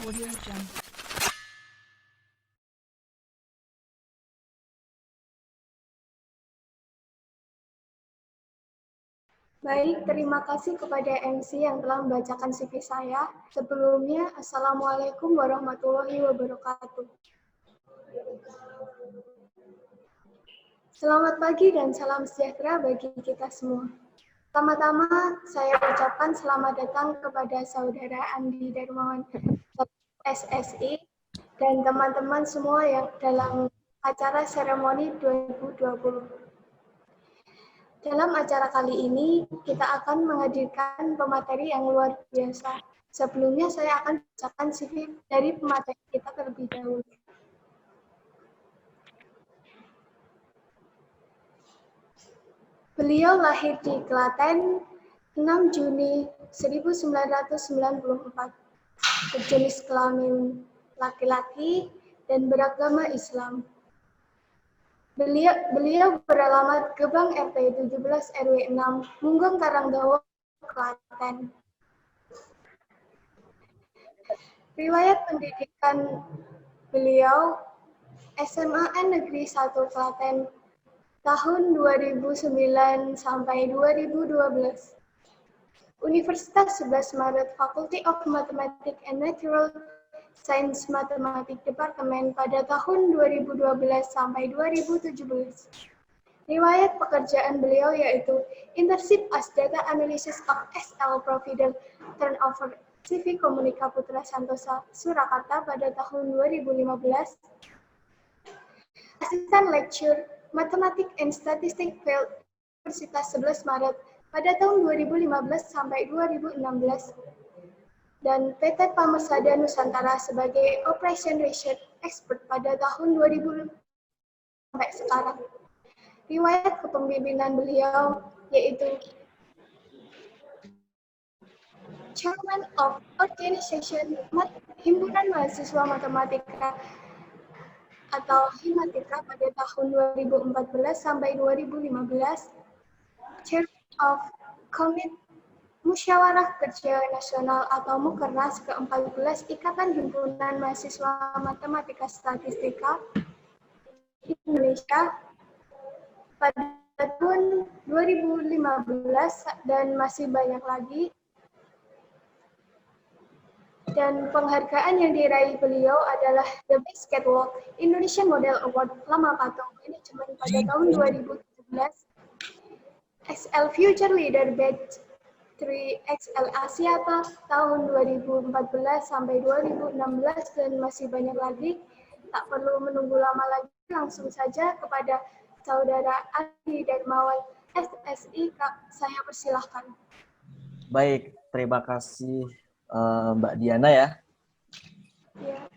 Audio Jungle. Baik, terima kasih kepada MC yang telah membacakan CV saya. Sebelumnya, Assalamualaikum warahmatullahi wabarakatuh. Selamat pagi dan salam sejahtera bagi kita semua. Pertama-tama, saya ucapkan selamat datang kepada Saudara Andi Darmawan SSI dan teman-teman semua yang dalam acara seremoni 2020. Dalam acara kali ini, kita akan menghadirkan pemateri yang luar biasa. Sebelumnya, saya akan bacakan CV dari pemateri kita terlebih dahulu. Beliau lahir di Klaten 6 Juni 1994, berjenis kelamin laki-laki dan beragama Islam. Beliau beralamat Gebang RT 17 RW 6, Munggong Karangdawa, Klaten. Riwayat pendidikan beliau SMA Negeri 1 Klaten tahun 2009 sampai 2012. Universitas 11 Maret Faculty of Mathematics and Natural Science Mathematics Department pada tahun 2012 sampai 2017. Riwayat pekerjaan beliau yaitu internship as data analysis of SL Provider Turnover CV Komunika Putra Santosa Surakarta pada tahun 2015. Asisten lecture Mathematics and Statistics Field Universitas 11 Maret pada tahun 2015 sampai 2016 dan PT Pamersada Nusantara sebagai Operation Research Expert pada tahun 2000 sampai sekarang. Riwayat kepemimpinan beliau yaitu Chairman of Organization Himpunan Mahasiswa Matematika atau Himatika pada tahun 2014 sampai 2015, Chairman of Komite Musyawarah Kerja Nasional atau Mukernas ke-14 Ikatan Himpunan Mahasiswa Matematika Statistika Indonesia pada tahun 2015 dan masih banyak lagi. Dan penghargaan yang diraih beliau adalah The Best Catwalk Indonesian Model Award Lama Patung Manajemen pada tahun 2017, XL Future Leader Batch 3 XL Asiata tahun 2014 sampai 2016 dan masih banyak lagi. Tak perlu menunggu lama lagi, langsung saja kepada Saudara Andi Darmawan SSI, Kak, saya persilahkan. Baik, terima kasih Mbak Diana ya. Ya.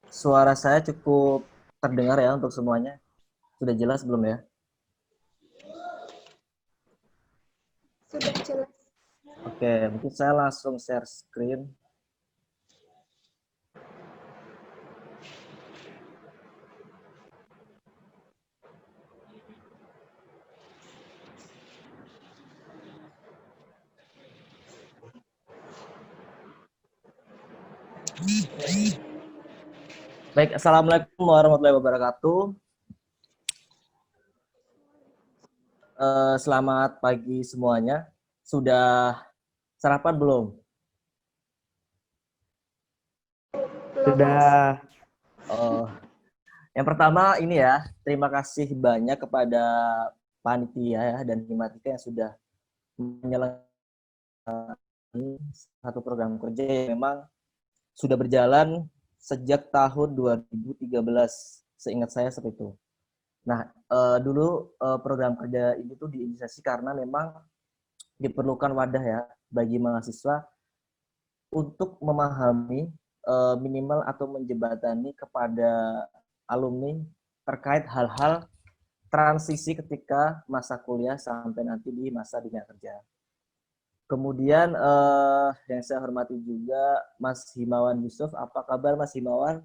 Suara saya cukup terdengar ya untuk semuanya. Sudah jelas belum ya? Sudah jelas. Oke, mungkin saya langsung share screen. Baik, Assalamualaikum warahmatullahi wabarakatuh. Selamat pagi semuanya. Sudah sarapan belum? Sudah. Yang pertama ini ya, terima kasih banyak kepada panitia dan Himatika yang sudah menyelenggarakan satu program kerja yang memang sudah berjalan sejak tahun 2013, seingat saya seperti itu. Nah, dulu program kerja ini tuh diinisiasi karena memang diperlukan wadah ya bagi mahasiswa untuk memahami minimal atau menjembatani kepada alumni terkait hal-hal transisi ketika masa kuliah sampai nanti di masa dunia kerja. Kemudian yang saya hormati juga Mas Himawan Yusuf. Apa kabar Mas Himawan?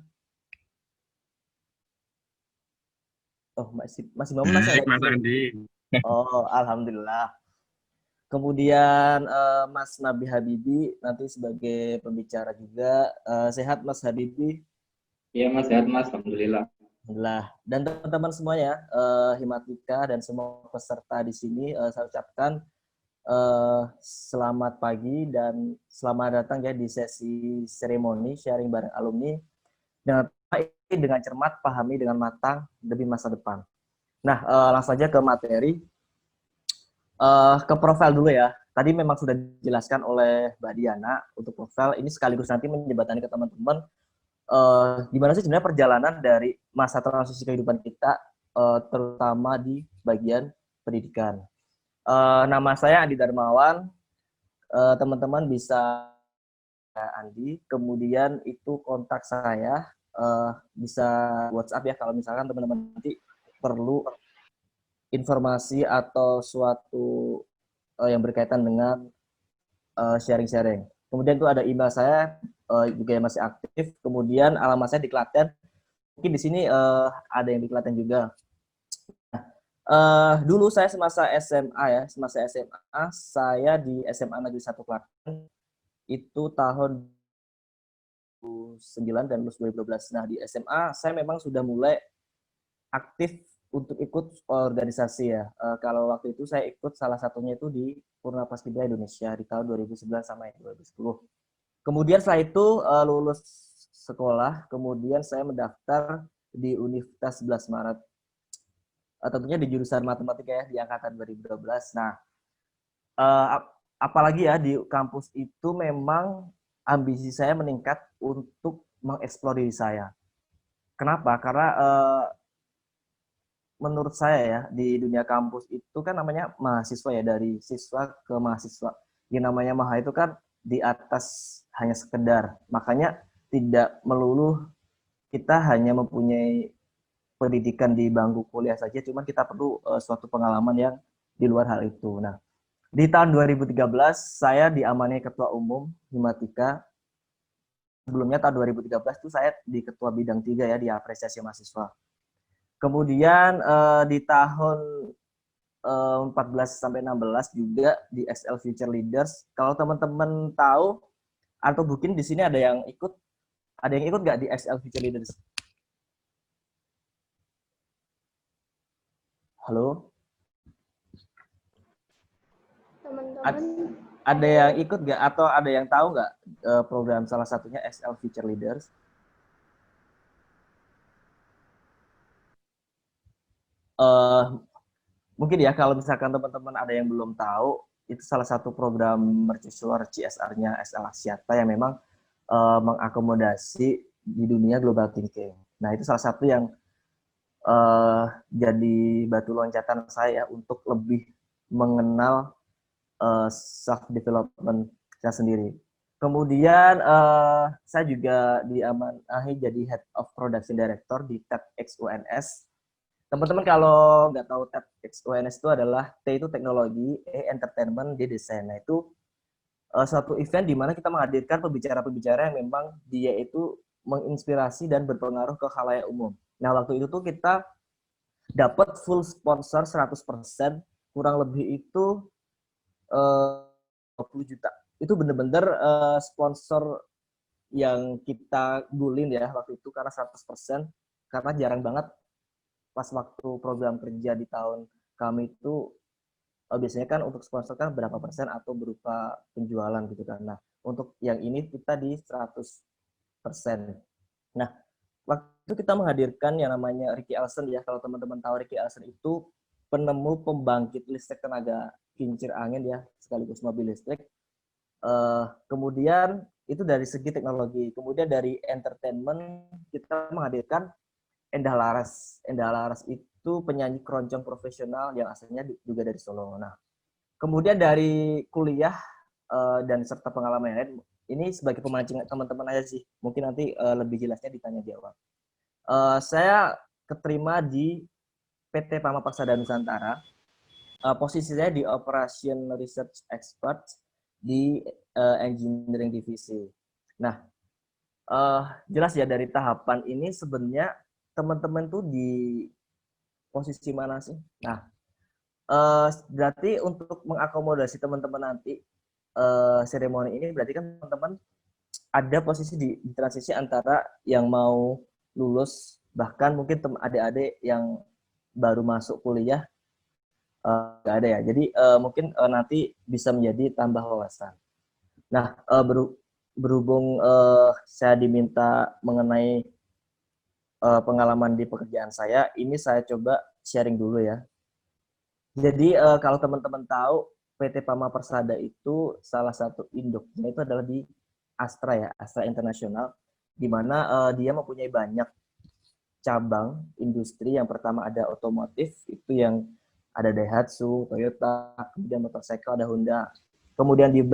Oh, Mas Himawan masih ada di sini. Oh, alhamdulillah. Kemudian Mas Nabi Habibi nanti sebagai pembicara juga. Sehat Mas Habibi? Iya Mas, sehat Mas, Alhamdulillah. Alhamdulillah. Dan teman-teman semuanya, Himatika dan semua peserta di sini, saya ucapkan selamat pagi dan selamat datang ya di sesi seremoni sharing bareng alumni dengan cermat, pahami dengan matang demi masa depan. Nah, langsung saja ke materi. Ke profil dulu ya. Tadi memang sudah dijelaskan oleh Mbak Diana untuk profil. Ini sekaligus nanti menjembatani ke teman-teman gimana sih sebenarnya perjalanan dari masa transisi kehidupan kita, terutama di bagian pendidikan. Nama saya Andi Darmawan. Teman-teman bisa Andi. Kemudian itu kontak saya. Bisa WhatsApp ya kalau misalkan teman-teman nanti perlu informasi atau suatu yang berkaitan dengan sharing-sharing. Kemudian itu ada email saya juga yang masih aktif. Kemudian alamat saya di Klaten. Mungkin di sini ada yang di Klaten juga. Dulu saya semasa SMA ya, semasa SMA saya di SMA Negeri 1 Klaten itu tahun 2009 dan 2012. Nah di SMA saya memang sudah mulai aktif untuk ikut organisasi ya. Kalau waktu itu saya ikut salah satunya itu di Purna Paskibra Indonesia di tahun 2009 sampai 2010. Kemudian setelah itu lulus sekolah, kemudian saya mendaftar di Universitas 11 Maret. Tentunya di jurusan matematika ya di angkatan 2012. Nah, apalagi ya di kampus itu memang ambisi saya meningkat untuk mengeksplor diri saya. Kenapa? Karena menurut saya ya di dunia kampus itu kan namanya mahasiswa ya, dari siswa ke mahasiswa. Yang namanya maha itu kan di atas hanya sekedar. Makanya tidak melulu kita hanya mempunyai pendidikan di bangku kuliah saja, cuman kita perlu suatu pengalaman yang di luar hal itu. Nah, di tahun 2013 saya diamani ketua umum Himatika. Sebelumnya tahun 2013 itu saya di ketua bidang 3 ya di apresiasi mahasiswa. Kemudian di tahun 14 sampai 16 juga di XL Future Leaders. Kalau teman-teman tahu atau mungkin di sini ada yang ikut nggak di XL Future Leaders? Halo? Teman-teman Ada yang ikut nggak atau ada yang tahu nggak program salah satunya XL Future Leaders? Mungkin ya kalau misalkan teman-teman ada yang belum tahu, itu salah satu program mercusuar CSR-nya XL Axiata yang memang mengakomodasi di dunia global thinking. Nah itu salah satu yang jadi batu loncatan saya untuk lebih mengenal self development saya sendiri. Kemudian saya juga diamanahi jadi Head of Production Director di TEDx UNS. Teman-teman kalau nggak tahu TEDx UNS itu adalah T itu teknologi, E entertainment, D desain. Nah itu suatu event di mana kita menghadirkan pembicara-pembicara yang memang dia itu menginspirasi dan berpengaruh ke khalayak umum. Nah waktu itu tuh kita dapat full sponsor 100%, kurang lebih itu 20 juta. Itu bener-bener sponsor yang kita gulin ya waktu itu karena 100%, karena jarang banget pas waktu program kerja di tahun kami itu biasanya kan untuk sponsor kan berapa persen atau berupa penjualan gitu kan. Nah, untuk yang ini kita di 100%. Nah, waktu itu kita menghadirkan yang namanya Ricky Elson ya. Kalau teman-teman tahu Ricky Elson itu penemu pembangkit listrik tenaga kincir angin ya, sekaligus mobil listrik. Kemudian itu dari segi teknologi. Kemudian dari entertainment kita menghadirkan Endah Laras. Endah Laras itu penyanyi keroncong profesional yang aslinya juga dari Solo. Nah, kemudian dari kuliah dan serta pengalaman yang lain, ini sebagai pemancing teman-teman aja sih. Mungkin nanti lebih jelasnya ditanya di awal. Saya keterima di PT Pama Paksada Nusantara. Posisi saya di Operation Research Expert di Engineering Divisi. Nah, jelas ya dari tahapan ini sebenarnya teman-teman tuh di posisi mana sih? Nah, Berarti untuk mengakomodasi teman-teman nanti seremoni ini berarti kan teman-teman ada posisi di transisi antara yang mau lulus, bahkan mungkin adik-adik yang baru masuk kuliah nggak ada ya. Jadi mungkin nanti bisa menjadi tambah wawasan. Nah, berhubung saya diminta mengenai pengalaman di pekerjaan saya, ini saya coba sharing dulu ya. Jadi kalau teman-teman tahu, PT Pama Persada itu salah satu induknya itu adalah di Astra ya, Astra Internasional, di mana dia mempunyai banyak cabang industri. Yang pertama ada otomotif, itu yang ada Daihatsu, Toyota, kemudian motorcycle ada Honda. Kemudian di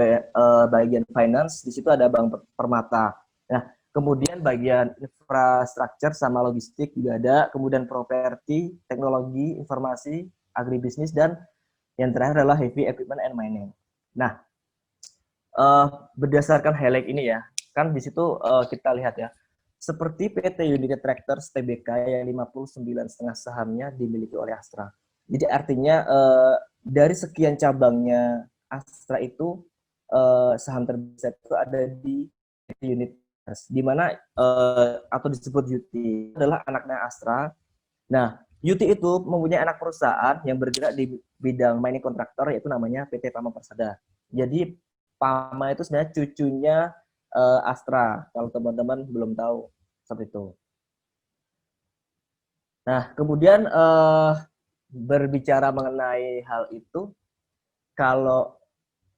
bagian finance, di situ ada Bank Permata. Nah, kemudian bagian infrastruktur sama logistik juga ada, kemudian properti, teknologi, informasi, agribisnis, dan yang terakhir adalah heavy equipment and mining. Nah, berdasarkan highlight ini ya, kan di situ kita lihat ya, seperti PT United Tractors Tbk yang 59,5 sahamnya dimiliki oleh Astra. Jadi artinya dari sekian cabangnya Astra itu saham terbesar itu ada di PT United Tractors, di mana atau disebut UT adalah anaknya Astra. Nah, UT itu mempunyai anak perusahaan yang bergerak di bidang mining kontraktor, yaitu namanya PT Pama Persada. Jadi Pama itu sebenarnya cucunya Astra, kalau teman-teman belum tahu seperti itu. Nah, kemudian berbicara mengenai hal itu, kalau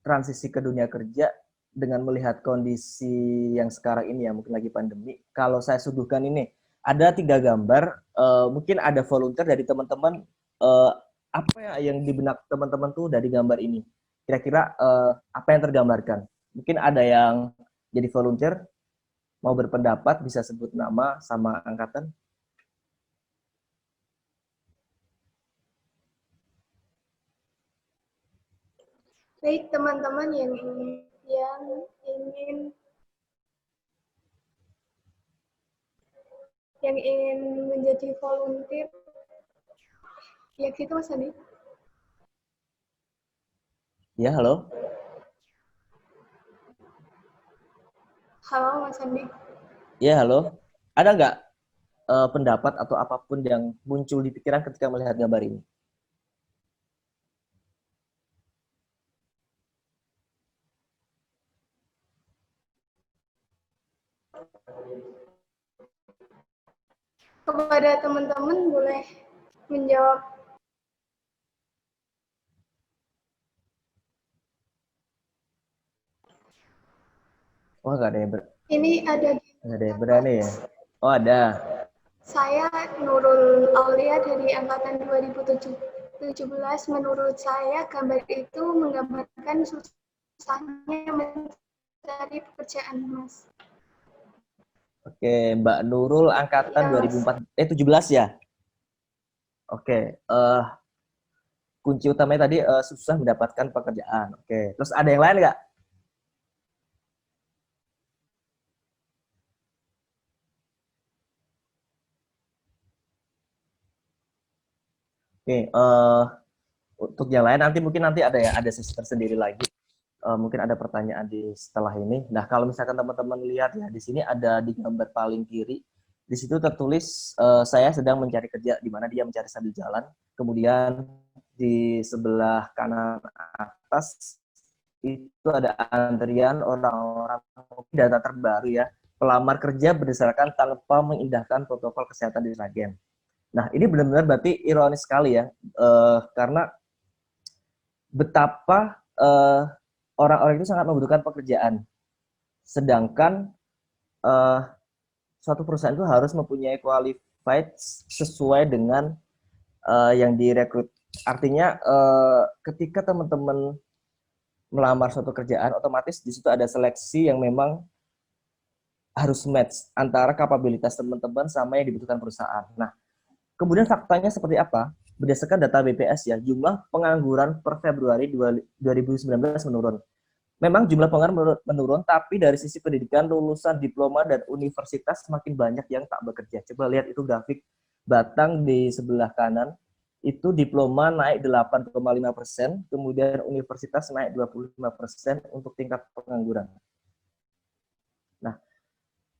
transisi ke dunia kerja dengan melihat kondisi yang sekarang ini ya, mungkin lagi pandemi, kalau saya suguhkan ini, ada 3 gambar, mungkin ada volunteer dari teman-teman, apa ya yang di benak teman-teman tuh dari gambar ini? Kira-kira apa yang tergambarkan? Mungkin ada yang jadi volunteer, mau berpendapat, bisa sebut nama sama angkatan. Baik teman-teman yang ingin menjadi volunteer, ya gitu Mas Andi. Ya, halo. Halo Mas Andi. Ya, halo. Ada nggak pendapat atau apapun yang muncul di pikiran ketika melihat gambar ini? Kepada teman-teman boleh menjawab. Oh, nggak ada yang Ini ada nggak ada yang berani ya? Oh, ada. Saya Nurul Aulia dari angkatan 2017. Menurut saya gambar itu menggambarkan susahnya mencari pekerjaan, Mas. Oke, Mbak Nurul angkatan Ya, Mas. 17 ya? Oke, kunci utamanya tadi susah mendapatkan pekerjaan. Oke, terus ada yang lain nggak? Oke, untuk yang lain nanti ada ya, ada sesi tersendiri lagi. Mungkin ada pertanyaan di setelah ini. Nah, kalau misalkan teman-teman lihat ya, di sini ada di gambar paling kiri, di situ tertulis saya sedang mencari kerja, di mana dia mencari sambil jalan. Kemudian di sebelah kanan atas itu ada antrian orang-orang, data terbaru ya, pelamar kerja berdasarkan tanpa mengindahkan protokol kesehatan di Sragen. Nah, ini benar-benar berarti ironis sekali ya, karena betapa orang-orang itu sangat membutuhkan pekerjaan, sedangkan suatu perusahaan itu harus mempunyai qualified sesuai dengan yang direkrut. Artinya ketika teman-teman melamar suatu kerjaan, otomatis di situ ada seleksi yang memang harus match antara kapabilitas teman-teman sama yang dibutuhkan perusahaan. Nah, kemudian faktanya seperti apa? Berdasarkan data BPS ya, jumlah pengangguran per Februari 2019 menurun. Memang jumlah pengangguran menurun, tapi dari sisi pendidikan, lulusan diploma dan universitas semakin banyak yang tak bekerja. Coba lihat itu grafik Batang di sebelah kanan. itu diploma naik 8,5%, kemudian universitas naik 25% untuk tingkat pengangguran. Nah,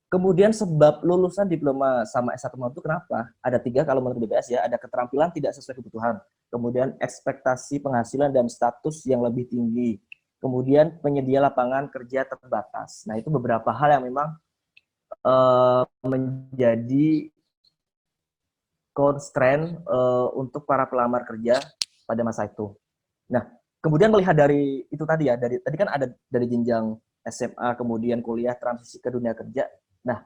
kemudian sebab lulusan diploma sama S1 itu kenapa? Ada 3 kalau menurut BPS ya, ada keterampilan tidak sesuai kebutuhan, kemudian ekspektasi penghasilan dan status yang lebih tinggi, kemudian penyedia lapangan kerja terbatas. Nah, itu beberapa hal yang memang menjadi constraint untuk para pelamar kerja pada masa itu. Nah, kemudian melihat dari itu tadi ya, dari tadi kan ada dari jenjang SMA, kemudian kuliah, transisi ke dunia kerja. Nah,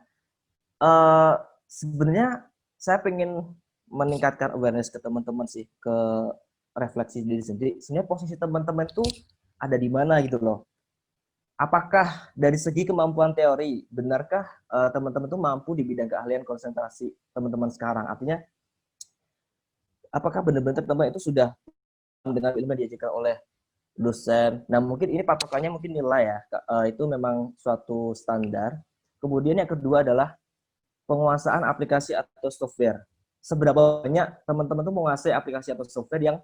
sebenarnya saya pengen meningkatkan awareness ke teman-teman sih, ke refleksi diri sendiri. Sebenarnya posisi teman-teman itu ada di mana gitu loh. Apakah dari segi kemampuan teori, benarkah teman-teman itu mampu di bidang keahlian konsentrasi teman-teman sekarang? Artinya, apakah benar-benar teman itu sudah dengan ilmu yang diajarkan oleh dosen? Nah, mungkin ini patokannya mungkin nilai ya, itu memang suatu standar. Kemudian yang kedua adalah penguasaan aplikasi atau software. Seberapa banyak teman-teman tuh menguasai aplikasi atau software yang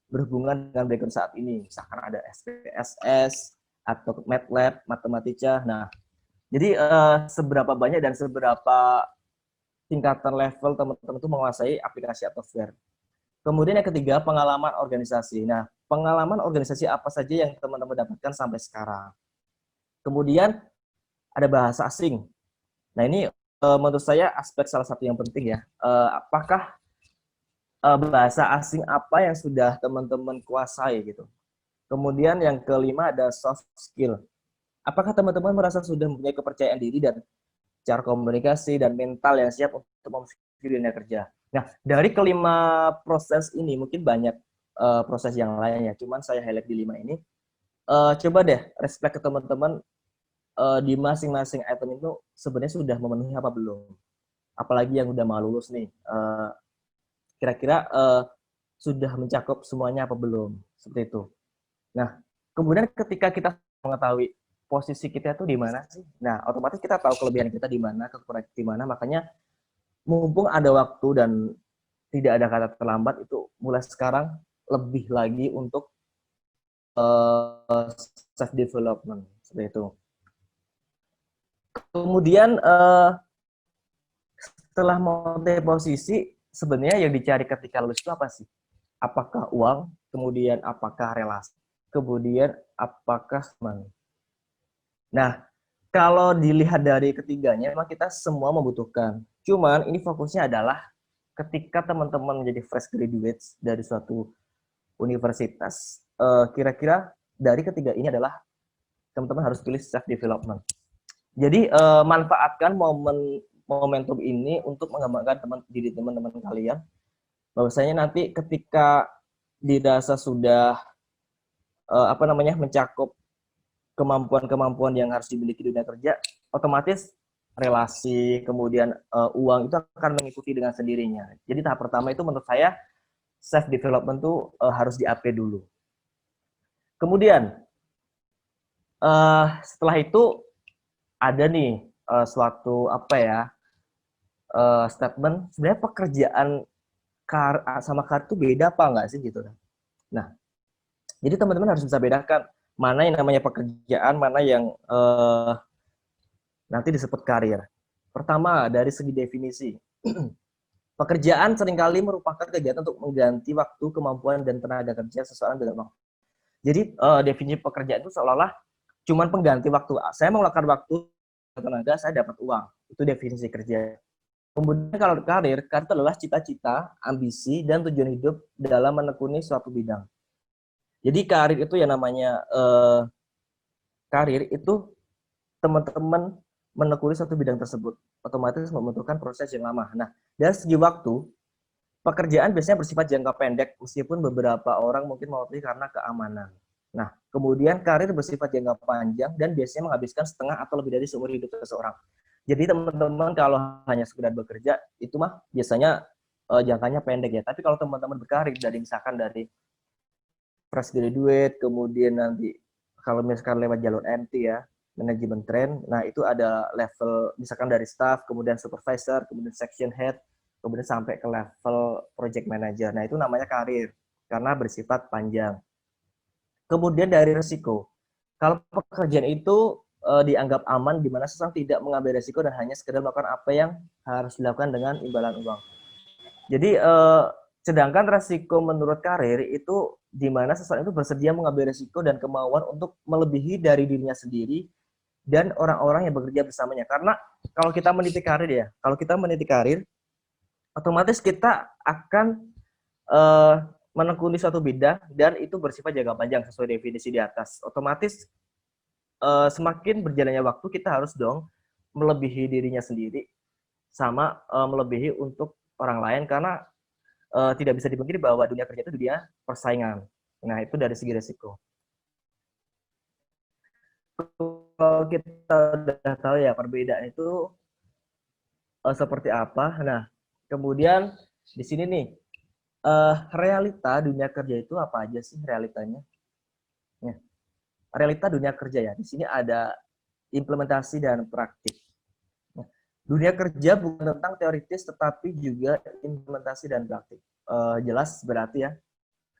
berhubungan dengan background saat ini. Misalkan ada SPSS atau MATLAB, Matematica. Nah, jadi seberapa banyak dan seberapa tingkatan level teman-teman itu menguasai aplikasi atau software. Kemudian yang ketiga, pengalaman organisasi. Nah, pengalaman organisasi apa saja yang teman-teman dapatkan sampai sekarang. Kemudian ada bahasa asing. Nah, ini menurut saya aspek salah satu yang penting ya. Apakah bahasa asing apa yang sudah teman-teman kuasai gitu. Kemudian yang kelima ada soft skill. Apakah teman-teman merasa sudah mempunyai kepercayaan diri dan cara komunikasi dan mental yang siap untuk memasuki dunia kerja. Nah, dari kelima proses ini mungkin banyak proses yang lainnya, cuman saya highlight di 5 ini. Coba deh respect ke teman-teman di masing-masing item itu sebenarnya sudah memenuhi apa belum. Apalagi yang udah mau lulus nih, kira-kira sudah mencakup semuanya apa belum, seperti itu. Nah, kemudian ketika kita mengetahui posisi kita tuh di mana sih? Nah, otomatis kita tahu kelebihan kita di mana, kekurangan di mana. Makanya mumpung ada waktu dan tidak ada kata terlambat, itu mulai sekarang lebih lagi untuk self development seperti itu. Kemudian setelah mencapai posisi, sebenarnya yang dicari ketika lulus itu apa sih? Apakah uang, kemudian apakah relasi, kemudian apakah teman. Nah, kalau dilihat dari ketiganya, memang kita semua membutuhkan. Cuman ini fokusnya adalah ketika teman-teman menjadi fresh graduates dari suatu universitas, kira-kira dari ketiga ini adalah teman-teman harus pilih self development. Jadi manfaatkan momentum ini untuk mengembangkan diri teman-teman kalian. Bahwasanya nanti ketika dirasa sudah mencakup kemampuan-kemampuan yang harus dimiliki di dunia kerja, otomatis relasi, kemudian uang itu akan mengikuti dengan sendirinya. Jadi tahap pertama itu menurut saya self development tuh harus di-upgrade dulu. Kemudian setelah itu ada nih suatu statement, sebenarnya pekerjaan sama karir itu beda apa enggak sih gitu. Nah, jadi teman-teman harus bisa bedakan mana yang namanya pekerjaan, mana yang nanti disebut karir. Pertama, dari segi definisi. Pekerjaan seringkali merupakan kegiatan untuk mengganti waktu, kemampuan, dan tenaga kerja seseorang dengan waktu. Jadi, definisi pekerjaan itu seolah-olah cuma pengganti waktu. Saya menggunakan waktu, tenaga, saya dapat uang. Itu definisi kerja. Kemudian kalau karir itu adalah cita-cita, ambisi, dan tujuan hidup dalam menekuni suatu bidang. Jadi karir itu yang namanya karir itu teman-teman menekuni satu bidang tersebut, otomatis membutuhkan proses yang lama. Nah, dari segi waktu, pekerjaan biasanya bersifat jangka pendek, meskipun beberapa orang mungkin memilih karena keamanan. Nah, kemudian karir bersifat jangka panjang dan biasanya menghabiskan setengah atau lebih dari seumur hidup seseorang. Jadi teman-teman kalau hanya sekedar bekerja, itu mah biasanya jangkanya pendek ya. Tapi kalau teman-teman berkarir dari misalkan dari fresh graduate, kemudian nanti kalau misalkan lewat jalur MT ya, manajemen train, nah itu ada level misalkan dari staff, kemudian supervisor, kemudian section head, kemudian sampai ke level project manager. Nah, itu namanya karir karena bersifat panjang. Kemudian dari risiko. Kalau pekerjaan itu dianggap aman di mana seseorang tidak mengambil risiko dan hanya sekedar melakukan apa yang harus dilakukan dengan imbalan uang. Jadi sedangkan resiko menurut karir itu di mana seseorang itu bersedia mengambil risiko dan kemauan untuk melebihi dari dirinya sendiri dan orang-orang yang bekerja bersamanya. Karena kalau kita meniti karir ya, kalau kita meniti karir, otomatis kita akan menekuni suatu bidang dan itu bersifat jangka panjang sesuai definisi di atas. Otomatis semakin berjalannya waktu kita harus dong melebihi dirinya sendiri sama melebihi untuk orang lain karena tidak bisa dipungkiri bahwa dunia kerja itu dunia persaingan. Nah, itu dari segi resiko. Kalau kita udah tahu ya perbedaan itu seperti apa. Nah, kemudian di sini nih realita dunia kerja itu apa aja sih realitanya? Ya, realita dunia kerja ya. Di sini ada implementasi dan praktik. Dunia kerja bukan tentang teoritis tetapi juga implementasi dan praktik. Jelas berarti ya,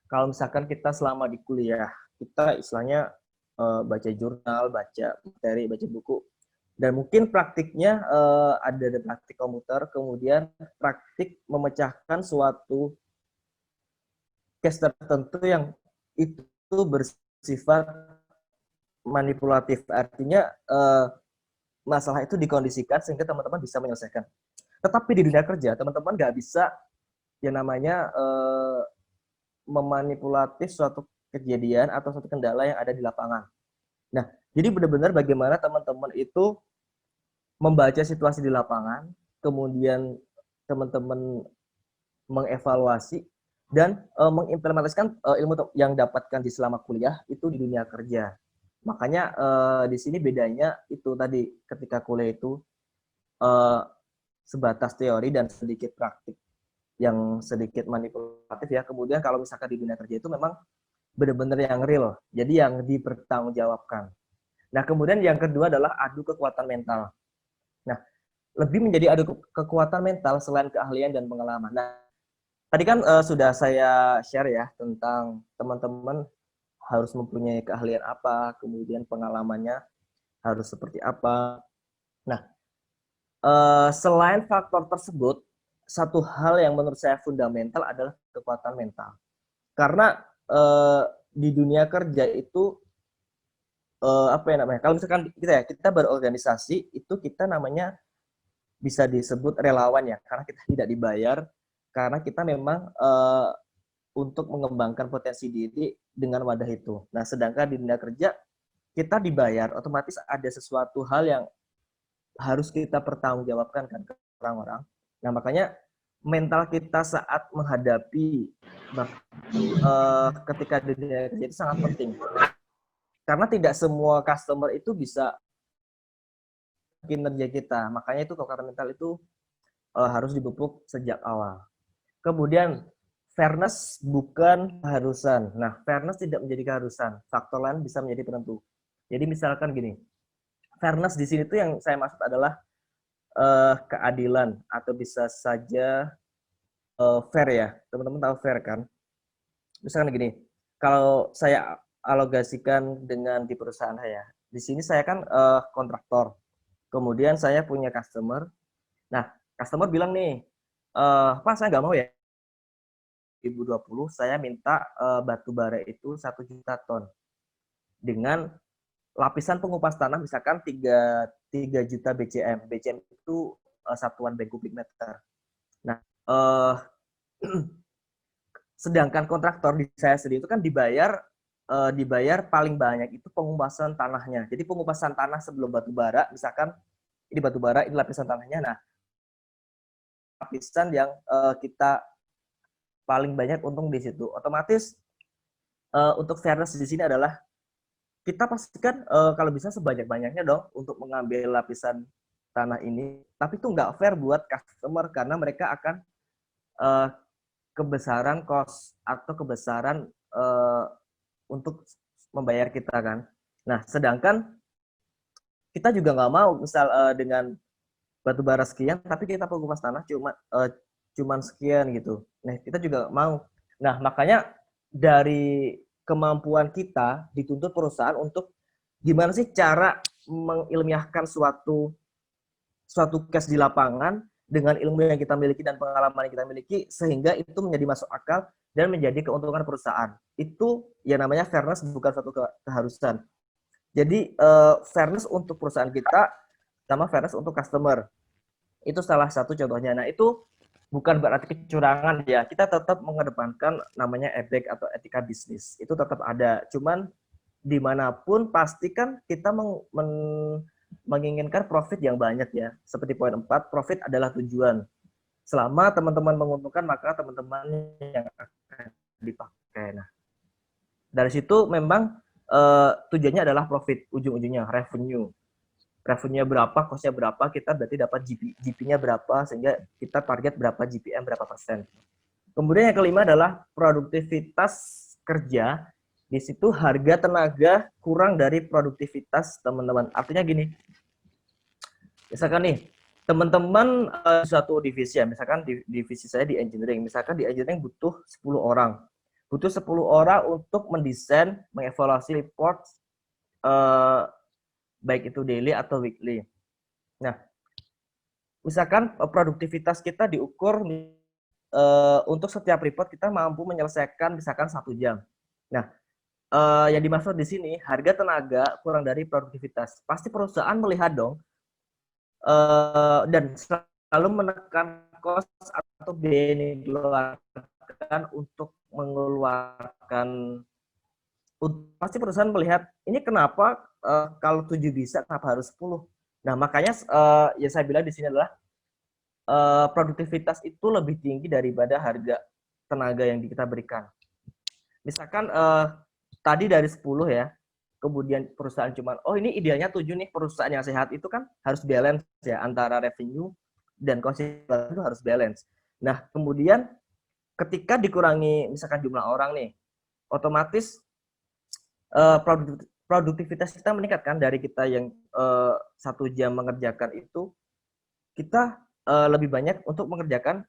kalau misalkan kita selama di kuliah, kita istilahnya baca jurnal, baca materi, baca buku, dan mungkin praktiknya ada praktik komputer, kemudian praktik memecahkan suatu case tertentu yang itu bersifat manipulatif. Artinya masalah itu dikondisikan sehingga teman-teman bisa menyelesaikan. Tetapi di dunia kerja, teman-teman nggak bisa yang namanya memanipulatif suatu kejadian atau suatu kendala yang ada di lapangan. Nah, jadi benar-benar bagaimana teman-teman itu membaca situasi di lapangan, kemudian teman-teman mengevaluasi dan mengimplementasikan ilmu yang dapatkan di selama kuliah itu di dunia kerja. Makanya di sini bedanya itu tadi ketika kuliah itu sebatas teori dan sedikit praktik yang sedikit manipulatif ya. Kemudian kalau misalkan di dunia kerja itu memang benar-benar yang real, jadi yang dipertanggungjawabkan. Nah, kemudian yang kedua adalah adu kekuatan mental. Nah, lebih menjadi adu kekuatan mental selain keahlian dan pengalaman. Nah, tadi kan sudah saya share ya tentang teman-teman harus mempunyai keahlian apa, kemudian pengalamannya harus seperti apa. Nah, selain faktor tersebut, satu hal yang menurut saya fundamental adalah kekuatan mental. Karena di dunia kerja itu apa ya namanya? Kalau misalkan kita berorganisasi itu kita namanya bisa disebut relawan ya, karena kita tidak dibayar, karena kita memang untuk mengembangkan potensi diri dengan wadah itu. Nah, sedangkan di dunia kerja kita dibayar, otomatis ada sesuatu hal yang harus kita pertanggungjawabkan kan ke orang-orang. Nah, makanya mental kita saat menghadapi ketika di dunia kerja itu sangat penting. Karena tidak semua customer itu bisa kinerja kita. Makanya itu kekuatan mental itu harus dipupuk sejak awal. Kemudian fairness bukan keharusan. Nah, fairness tidak menjadi keharusan. Faktor lain bisa menjadi penentu. Jadi misalkan gini, fairness di sini tuh yang saya maksud adalah keadilan atau bisa saja fair ya. Teman-teman tahu fair kan? Misalkan gini, kalau saya alokasikan dengan di perusahaan saya, di sini saya kan kontraktor. Kemudian saya punya customer. Nah, customer bilang nih, Pak saya nggak mau ya 2020 saya minta batu bara itu 1 juta ton dengan lapisan pengupas tanah misalkan 3 juta BCM. BCM itu satuan band kubik meter. Nah, sedangkan kontraktor di saya sendiri itu kan dibayar paling banyak itu pengupasan tanahnya. Jadi pengupasan tanah sebelum batu bara, misalkan ini batu bara, ini lapisan tanahnya. Nah, lapisan yang kita paling banyak untung di situ. Otomatis untuk fairness di sini adalah kita pastikan kalau bisa sebanyak-banyaknya dong untuk mengambil lapisan tanah ini. Tapi itu nggak fair buat customer karena mereka akan kebesaran cost atau kebesaran untuk membayar kita kan. Nah, sedangkan kita juga nggak mau misal dengan batu bara sekian, tapi kita pengupas tanah cuma cuman sekian gitu. Nah, kita juga mau. Nah, makanya dari kemampuan kita dituntut perusahaan untuk gimana sih cara mengilmiahkan suatu case di lapangan dengan ilmu yang kita miliki dan pengalaman yang kita miliki sehingga itu menjadi masuk akal dan menjadi keuntungan perusahaan. Itu yang namanya fairness, bukan suatu keharusan. Jadi fairness untuk perusahaan kita sama fairness untuk customer. Itu salah satu contohnya. Nah, itu bukan berarti kecurangan ya. Kita tetap mengedepankan namanya etik atau etika bisnis. Itu tetap ada. Cuman dimanapun pastikan kita menginginkan profit yang banyak ya. Seperti poin 4, profit adalah tujuan. Selama teman-teman menguntungkan, maka teman-teman yang akan dipakai. Nah, dari situ memang tujuannya adalah profit, ujung-ujungnya revenue. Revenue-nya berapa, cost-nya berapa, kita berarti dapat GP-nya berapa, sehingga kita target berapa GPM, berapa persen. Kemudian yang kelima adalah produktivitas kerja. Di situ harga tenaga kurang dari produktivitas teman-teman. Artinya gini, misalkan nih, teman-teman suatu divisi ya, misalkan divisi saya di engineering, misalkan di engineering butuh 10 orang. Butuh 10 orang untuk mendesain, mengevaluasi report, baik itu daily atau weekly. Nah, misalkan produktivitas kita diukur untuk setiap report kita mampu menyelesaikan misalkan 1 jam. Nah, yang dimaksud di sini harga tenaga kurang dari produktivitas. Pasti perusahaan melihat dong dan selalu menekan cost atau biaya yang dikeluarkan untuk mengeluarkan. Pasti perusahaan melihat ini kenapa kalau 7 bisa kenapa harus 10. Nah, makanya yang saya bilang di sini adalah produktivitas itu lebih tinggi daripada harga tenaga yang kita berikan. Misalkan tadi dari 10 ya, kemudian perusahaan cuma, oh ini idealnya 7 nih, perusahaan yang sehat itu kan harus balance ya, antara revenue dan cost itu harus balance. Nah, kemudian ketika dikurangi misalkan jumlah orang nih, otomatis produktivitas kita meningkat kan, dari kita yang 1 jam mengerjakan itu, kita lebih banyak untuk mengerjakan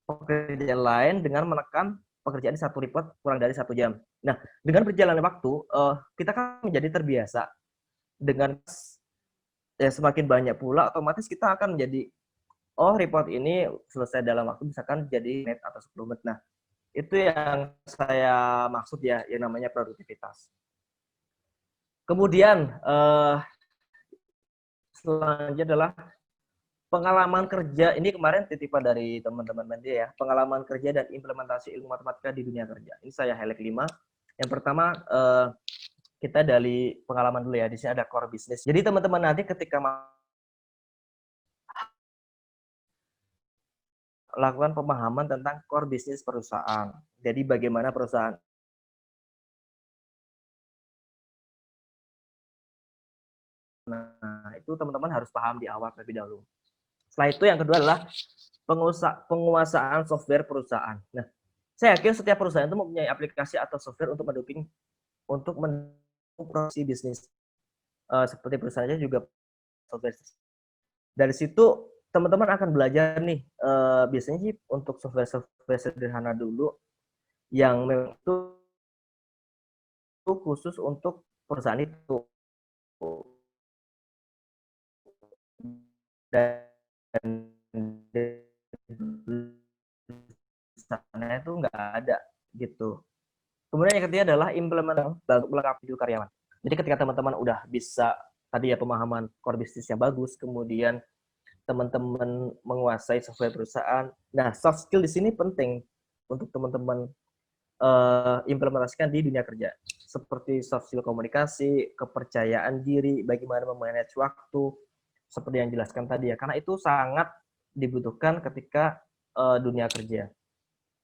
pekerjaan lain dengan menekan pekerjaan di satu report kurang dari 1 jam. Nah, dengan berjalannya waktu, kita kan menjadi terbiasa dengan ya semakin banyak pula, otomatis kita akan menjadi, oh report ini selesai dalam waktu misalkan jadi menit atau 10 menit. Nah, itu yang saya maksud ya, yang namanya produktivitas. Kemudian selanjutnya adalah pengalaman kerja. Ini kemarin titipan dari teman-teman Mendy ya, pengalaman kerja dan implementasi ilmu matematika di dunia kerja. Ini saya highlight 5. Yang pertama, kita dari pengalaman dulu ya. Di sini ada core business. Jadi teman-teman nanti ketika lakukan pemahaman tentang core business perusahaan. Jadi bagaimana perusahaan itu teman-teman harus paham di awal terlebih dahulu. Setelah itu yang kedua adalah penguasaan software perusahaan. Nah, saya yakin setiap perusahaan itu mempunyai aplikasi atau software untuk mendukung produksi bisnis. Seperti perusahaannya juga software. Dari situ teman-teman akan belajar nih, biasanya sih untuk software sederhana dulu yang memang itu khusus untuk perusahaan itu. Dan sana itu nggak ada gitu. Kemudian yang ketiga adalah implementasi untuk melengkapi hidup karyawan. Jadi ketika teman-teman udah bisa tadi ya pemahaman core bisnisnya bagus, kemudian teman-teman menguasai software perusahaan. Nah, soft skill di sini penting untuk teman-teman implementasikan di dunia kerja. Seperti soft skill komunikasi, kepercayaan diri, bagaimana memanage waktu, seperti yang dijelaskan tadi ya. Karena itu sangat dibutuhkan ketika dunia kerja.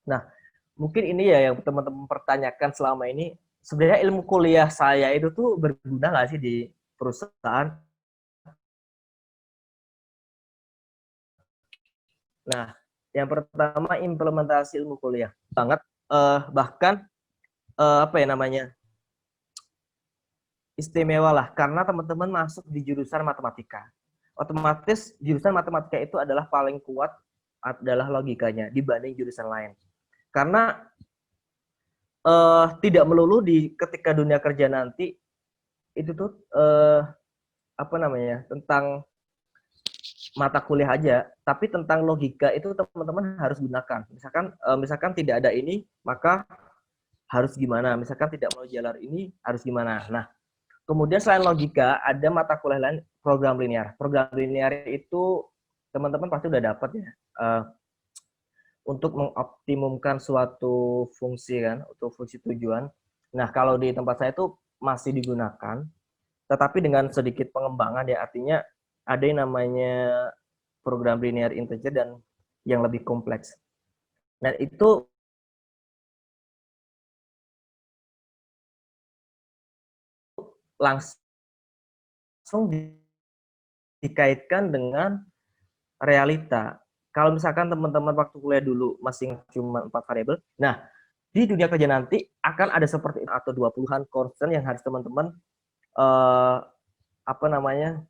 Nah, mungkin ini ya yang teman-teman pertanyakan selama ini, sebenarnya ilmu kuliah saya itu tuh berguna nggak sih di perusahaan? Nah, yang pertama implementasi ilmu kuliah banget, bahkan apa ya namanya, istimewa lah karena teman-teman masuk di jurusan matematika. Otomatis jurusan matematika itu adalah paling kuat, adalah logikanya dibanding jurusan lain. Karena tidak melulu di ketika dunia kerja nanti itu tuh apa namanya, tentang mata kuliah aja, tapi tentang logika itu teman-teman harus gunakan. Misalkan tidak ada ini, maka harus gimana? Misalkan tidak mau jalan ini, harus gimana? Nah, kemudian selain logika, ada mata kuliah lain, program linear. Program linear itu teman-teman pasti udah dapat ya, untuk mengoptimumkan suatu fungsi kan, untuk fungsi tujuan. Nah, kalau di tempat saya itu masih digunakan, tetapi dengan sedikit pengembangan ya, artinya ada yang namanya program linear integer dan yang lebih kompleks. Nah, itu langsung dikaitkan dengan realita. Kalau misalkan teman-teman waktu kuliah dulu masih cuma 4 variabel, nah di dunia kerja nanti akan ada seperti atau 20-an constant yang harus teman-teman apa namanya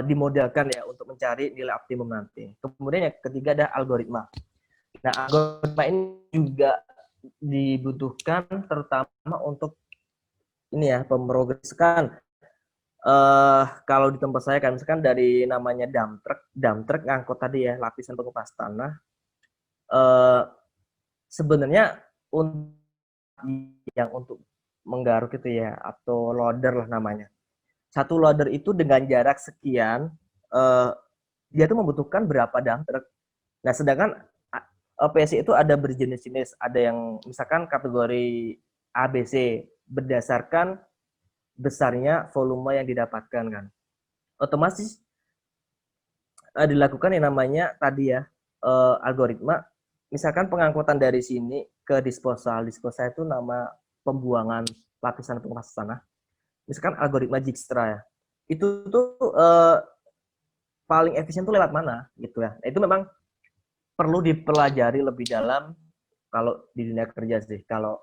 dimodelkan ya untuk mencari nilai optimum nanti. Kemudian yang ketiga ada algoritma. Nah, algoritma ini juga dibutuhkan terutama untuk ini ya, pemrograman. Kalau di tempat saya kan misalkan dari namanya dump truck ngangkut tadi ya, lapisan pengupas tanah. Sebenarnya untuk menggaruk itu ya, atau loader lah namanya. Satu loader itu dengan jarak sekian, dia tuh membutuhkan berapa dump truck. Nah, sedangkan PSI itu ada berjenis-jenis, ada yang misalkan kategori ABC berdasarkan besarnya volume yang didapatkan kan. Otomatis dilakukan yang namanya tadi ya, algoritma. Misalkan pengangkutan dari sini ke disposal. Disposal itu nama pembuangan lapisan pengupas tanah. Misalkan algoritma Dijkstra ya. Itu tuh paling efisien tuh lewat mana gitu ya. Nah, itu memang perlu dipelajari lebih dalam kalau di dunia kerja sih. Kalau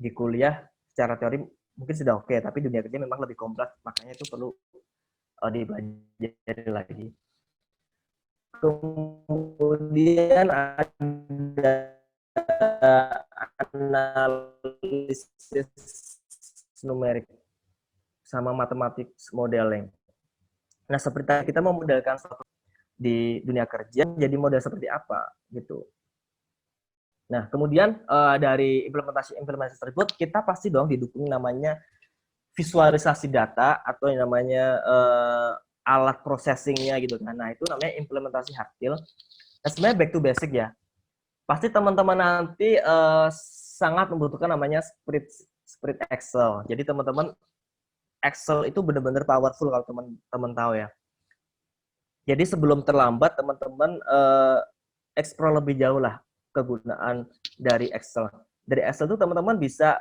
di kuliah secara teori mungkin sudah oke, tapi dunia kerja memang lebih kompleks, makanya itu perlu dipelajari lagi. Kemudian ada analisis numerik sama matematik modeling. Nah, seperti kita memodelkan di dunia kerja jadi model seperti apa gitu. Nah, kemudian dari implementasi tersebut kita pasti dong didukung namanya visualisasi data atau yang namanya alat processingnya gitu kan. Nah, itu namanya implementasi hardware. Nah, sebenarnya back to basic ya. Pasti teman-teman nanti sangat membutuhkan namanya spread Excel. Jadi teman-teman Excel itu benar-benar powerful kalau teman-teman tahu ya. Jadi sebelum terlambat teman-teman explore lebih jauh lah kegunaan dari Excel. Dari Excel itu teman-teman bisa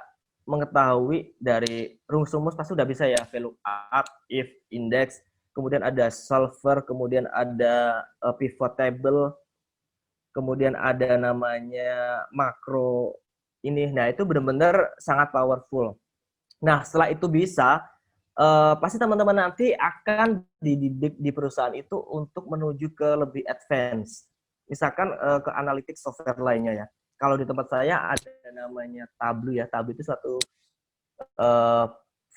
mengetahui dari rumus-rumus pasti udah bisa ya, value up, if, index, kemudian ada solver, kemudian ada pivot table, kemudian ada namanya makro ini. Nah, itu benar-benar sangat powerful. Nah, setelah itu bisa, pasti teman-teman nanti akan dididik di perusahaan itu untuk menuju ke lebih advance. Misalkan ke analytics software lainnya ya. Kalau di tempat saya ada namanya Tableau ya. Tableau itu suatu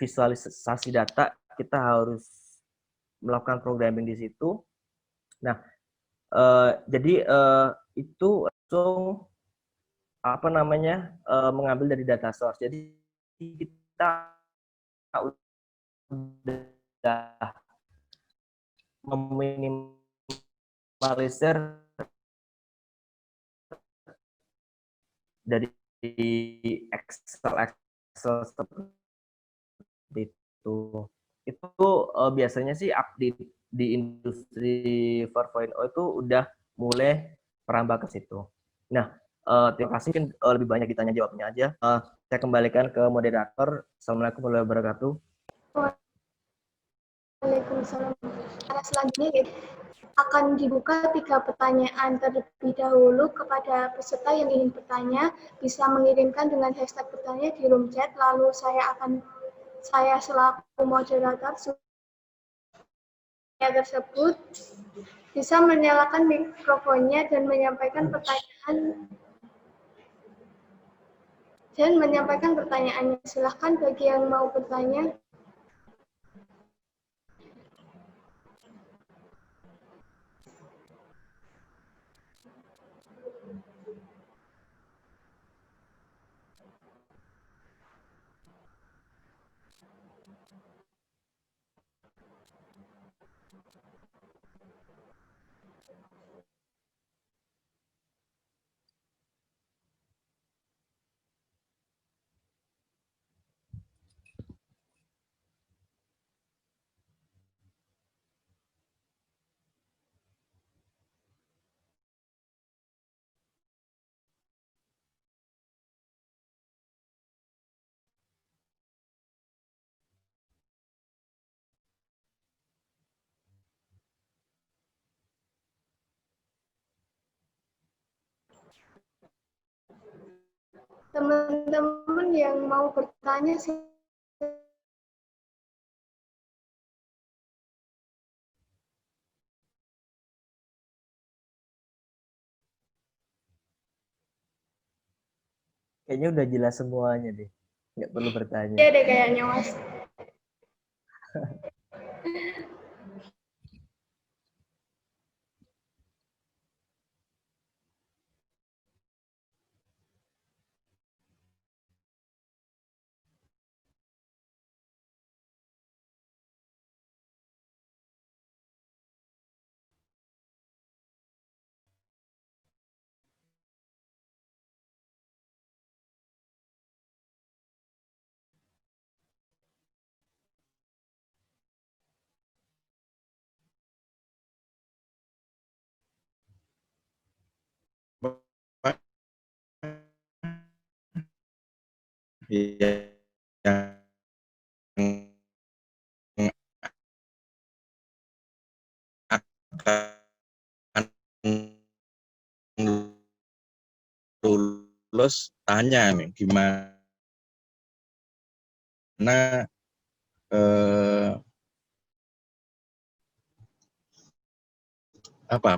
visualisasi data. Kita harus melakukan programming di situ. Nah, jadi itu langsung apa namanya mengambil dari data source. Jadi kita udah meminimalisir dari Excel seperti itu. Itu biasanya sih update di industri 4.0 itu udah mulai merambah ke situ. Nah, terima kasih, mungkin lebih banyak ditanya jawabnya aja. Saya kembalikan ke moderator. Assalamualaikum warahmatullahi wabarakatuh. Waalaikumsalam. Karena selanjutnya akan dibuka 3 pertanyaan terlebih dahulu kepada peserta yang ingin bertanya. Bisa mengirimkan dengan hashtag bertanya di room chat, lalu saya selaku moderator tersebut bisa menyalakan mikrofonnya dan menyampaikan pertanyaannya. Silahkan bagi yang mau bertanya. Teman-teman yang mau bertanya sih. Kayaknya udah jelas semuanya deh. Nggak perlu bertanya. Iya deh kayaknya, Mas. yang akan lulus tanya nih gimana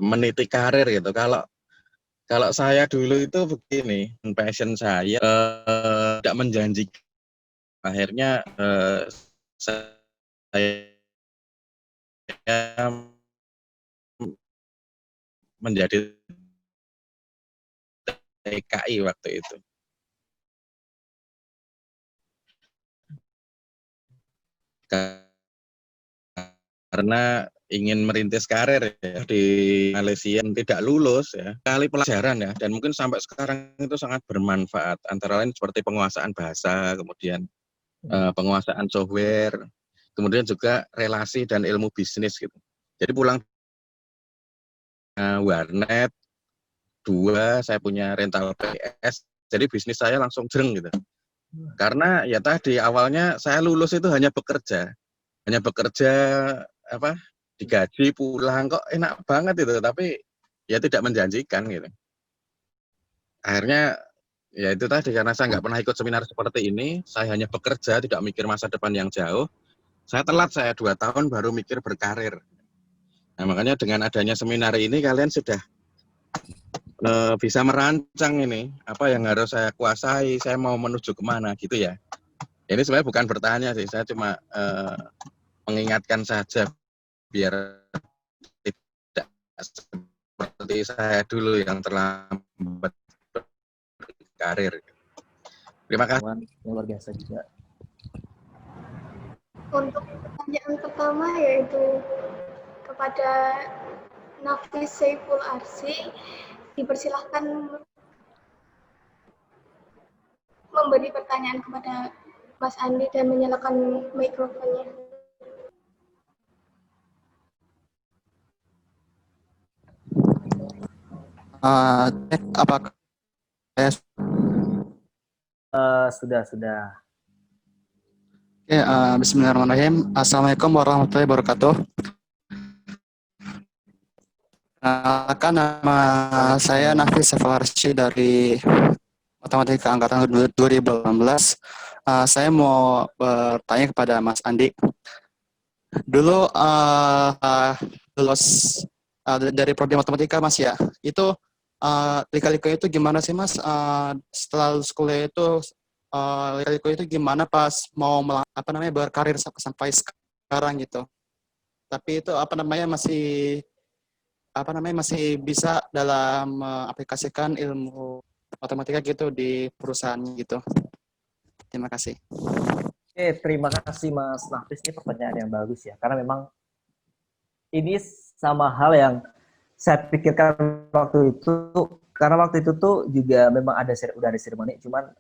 meniti karir gitu. Kalau saya dulu itu begini, passion saya tidak menjanjikan. Akhirnya saya menjadi TKI waktu itu. Karena ingin merintis karir ya, di Malaysia tidak lulus ya, kali pelajaran ya, dan mungkin sampai sekarang itu sangat bermanfaat, antara lain seperti penguasaan bahasa, kemudian penguasaan software, kemudian juga relasi dan ilmu bisnis gitu. Jadi pulang warnet 2, saya punya rental PS, jadi bisnis saya langsung jreng gitu. Karena ya tadi awalnya saya lulus itu hanya bekerja digaji pulang kok enak banget itu, tapi ya tidak menjanjikan gitu. Akhirnya ya itu tadi, karena saya nggak pernah ikut seminar seperti ini, saya hanya bekerja, tidak mikir masa depan yang jauh. Saya 2 tahun baru mikir berkarir. Nah makanya dengan adanya seminar ini kalian sudah bisa merancang ini apa yang harus saya kuasai, saya mau menuju kemana gitu ya. Ini sebenarnya bukan bertanya sih, saya cuma mengingatkan saja biar tidak seperti saya dulu yang terlambat berkarir. Terima kasih. Luar biasa juga. Untuk pertanyaan pertama yaitu kepada Nafis Saiful Arsi, dipersilahkan memberi pertanyaan kepada Mas Andi dan menyalakan mikrofonnya. Apakah Sudah. Oke, bismillahirrahmanirrahim. Assalamualaikum warahmatullahi wabarakatuh. Nama saya Nafis Safarshi dari Matematika Angkatan 2018. Saya mau bertanya kepada Mas Andi. Dulu lulus dari prodi matematika Mas ya. Itu lika-liku itu gimana sih Mas? Setelah lulus kuliah itu lika-liku itu gimana pas mau berkarir sampai sekarang gitu. Tapi itu masih bisa dalam aplikasikan ilmu matematika gitu di perusahaan gitu. Terima kasih. Oke, terima kasih Mas Nafis. Ini pertanyaan yang bagus ya. Karena memang ini sama hal yang saya pikirkan waktu itu. Karena waktu itu tuh juga memang udah ada seremoni, cuman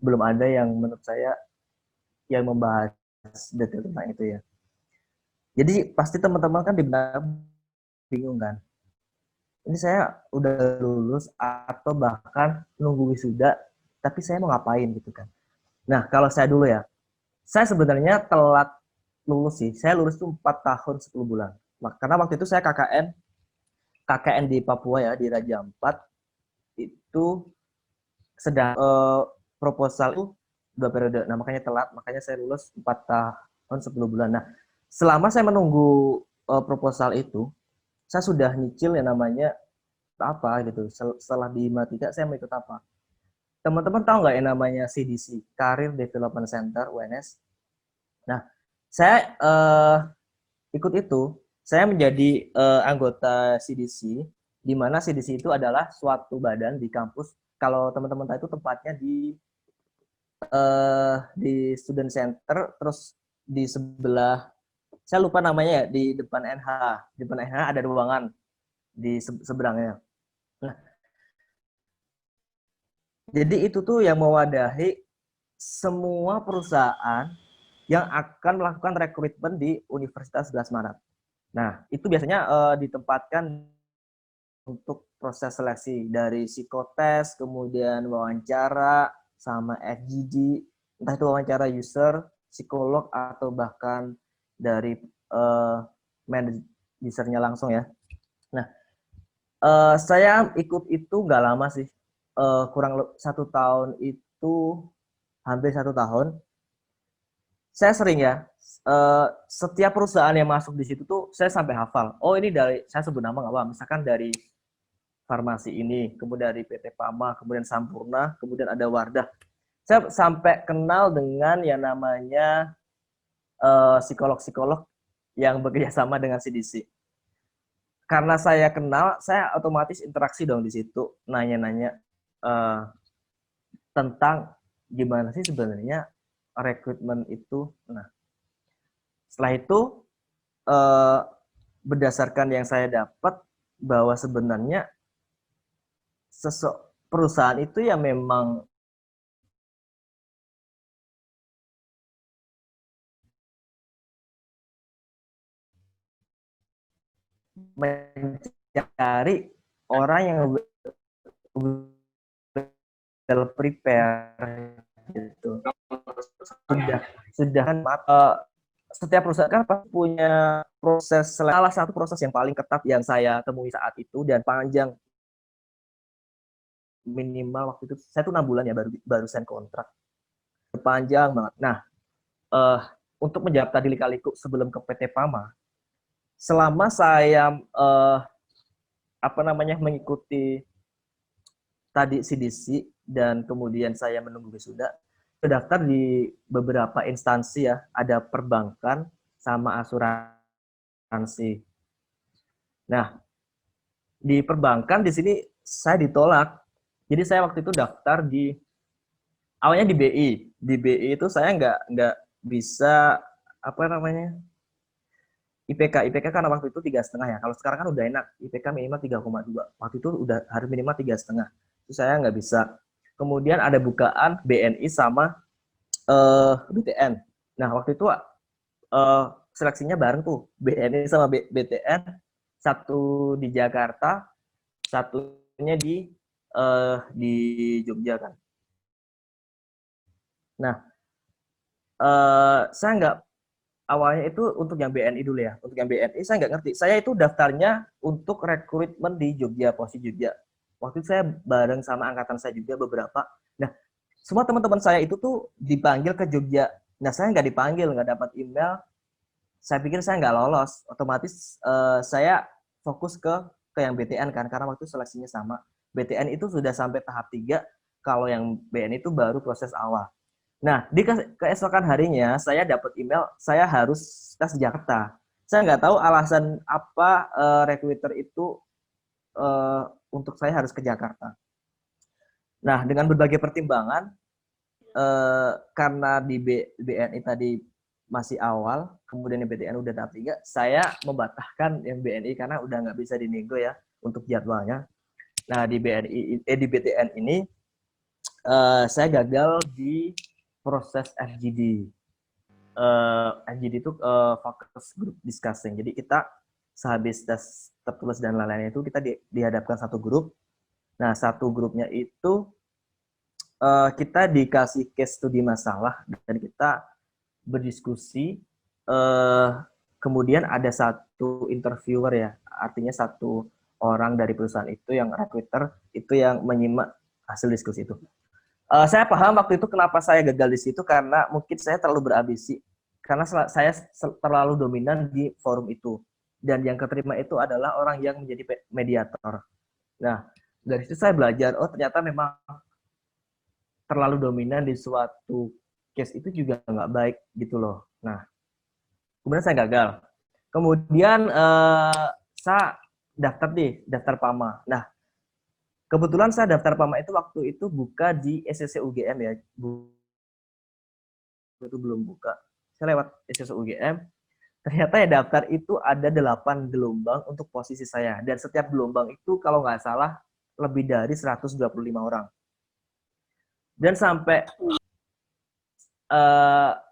belum ada yang menurut saya yang membahas detail tentang itu ya. Jadi pasti teman-teman kan di benak bingung kan. Ini saya udah lulus atau bahkan nunggu wisuda, tapi saya mau ngapain gitu kan. Nah, kalau saya dulu ya, saya sebenarnya telat lulus sih. Saya lulus tuh 4 tahun 10 bulan. Karena waktu itu saya KKN di Papua ya, di Raja Ampat. Itu sedang proposal itu 2 periode. Nah, makanya telat. Makanya saya lulus 4 tahun 10 bulan. Nah, selama saya menunggu proposal itu, saya sudah nyicil yang namanya apa gitu. Setelah di Himatika, saya mau ikut apa. Teman-teman tahu nggak yang namanya CDC, Career Development Center, UNS? Nah, saya ikut itu. Saya menjadi anggota CDC, di mana CDC itu adalah suatu badan di kampus. Kalau teman-teman tahu itu tempatnya di Student Center, terus di sebelah, saya lupa namanya ya, di depan NH. Di depan NH ada ruangan di seberangnya. Nah, jadi itu tuh yang mewadahi semua perusahaan yang akan melakukan rekrutmen di Universitas 11 Maret. Nah, itu biasanya ditempatkan untuk proses seleksi dari psikotes, kemudian wawancara, sama FGD, entah itu wawancara user, psikolog, atau bahkan dari manajernya langsung ya. Nah, saya ikut itu nggak lama sih, kurang 1 tahun itu, hampir 1 tahun. Saya sering ya, setiap perusahaan yang masuk di situ tuh saya sampai hafal. Oh ini dari, saya sebut nama nggak apa, misalkan dari farmasi ini, kemudian dari PT Pama, kemudian Sampurna, kemudian ada Wardah. Saya sampai kenal dengan yang namanya psikolog-psikolog yang bekerja sama dengan CDC. Karena saya kenal, saya otomatis interaksi dong di situ, nanya-nanya tentang gimana sih sebenarnya rekrutmen itu. Nah, setelah itu berdasarkan yang saya dapat bahwa sebenarnya perusahaan itu ya memang mencari orang yang well prepare gitu. Sudah kan setiap perusahaan kan pasti punya proses. Salah satu proses yang paling ketat yang saya temui saat itu dan panjang, minimal waktu itu saya tuh 6 bulan ya baru sign kontrak, panjang banget. Nah, untuk menjawab tadi lika-liku sebelum ke PT Pama, selama saya mengikuti tadi CDC dan kemudian saya menunggu wisuda, terdaftar di beberapa instansi ya, ada perbankan sama asuransi. Nah, di perbankan di sini saya ditolak. Jadi saya waktu itu daftar awalnya di BI. Di BI itu saya nggak bisa IPK karena waktu itu 3,5 ya. Kalau sekarang kan udah enak, IPK minimal 3,2. Waktu itu udah harus minimal 3,5. Itu saya nggak bisa. Kemudian ada bukaan BNI sama BTN. Nah, waktu itu seleksinya bareng tuh, BNI sama BTN, satu di Jakarta, satunya di Jogja kan. Nah, saya nggak, awalnya itu untuk yang BNI dulu ya. Untuk yang BNI saya nggak ngerti. Saya itu daftarnya untuk rekrutmen di Jogja, posisi Jogja. Waktu itu saya bareng sama angkatan saya juga beberapa. Nah, semua teman-teman saya itu tuh dipanggil ke Jogja. Nah, saya nggak dipanggil, nggak dapat email. Saya pikir saya nggak lolos. Otomatis saya fokus ke yang BTN kan, karena waktu seleksinya sama. BTN itu sudah sampai tahap 3, kalau yang BN itu baru proses awal. Nah, di keesokan harinya saya dapat email, saya harus tes Jakarta. Saya nggak tahu alasan apa recruiter itu untuk saya harus ke Jakarta. Nah, dengan berbagai pertimbangan, karena di BNI tadi masih awal, kemudian di BTN udah tahap 3, saya membatalkan yang BNI karena udah nggak bisa dinego ya untuk jadwalnya. Nah, di di BTN ini saya gagal di proses FGD. FGD itu focus group discussing. Jadi kita sehabis tes tertulis dan lain-lain itu kita dihadapkan satu grup. Nah, satu grupnya itu kita dikasih case studi masalah dan kita berdiskusi. Kemudian ada satu interviewer ya, artinya satu orang dari perusahaan itu yang recruiter itu yang menyimak hasil diskusi itu. Saya paham waktu itu kenapa saya gagal di situ, karena mungkin saya terlalu berambisi, karena saya terlalu dominan di forum itu, dan yang keterima itu adalah orang yang menjadi mediator. Nah, dari situ saya belajar, oh ternyata memang terlalu dominan di suatu case itu juga nggak baik gitu loh. Nah, kemudian saya gagal. Kemudian saya daftar PAMA. Nah, kebetulan saya daftar PAMA itu waktu itu buka di SCC UGM ya. Itu belum buka. Saya lewat SCC UGM. Ternyata ya daftar itu ada 8 gelombang untuk posisi saya. Dan setiap gelombang itu kalau nggak salah lebih dari 125 orang. Dan sampai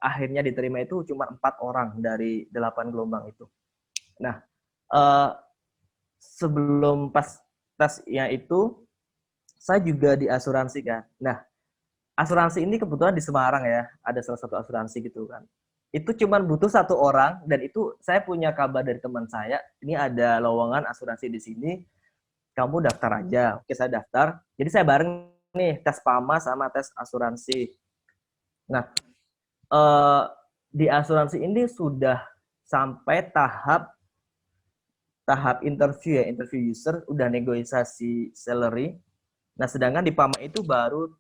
akhirnya diterima itu cuma 4 orang dari 8 gelombang itu. Nah, sebelum pas tesnya itu, saya juga diasuransikan. Nah, asuransi ini kebetulan di Semarang ya, ada salah satu asuransi gitu kan. Itu cuma butuh 1 orang, dan itu saya punya kabar dari teman saya, ini ada lowongan asuransi di sini, kamu daftar aja. Oke, saya daftar. Jadi saya bareng nih, tes PAMA sama tes asuransi. Nah, di asuransi ini sudah sampai tahap interview ya, interview user, udah negosiasi salary. Nah, sedangkan di PAMA itu baru,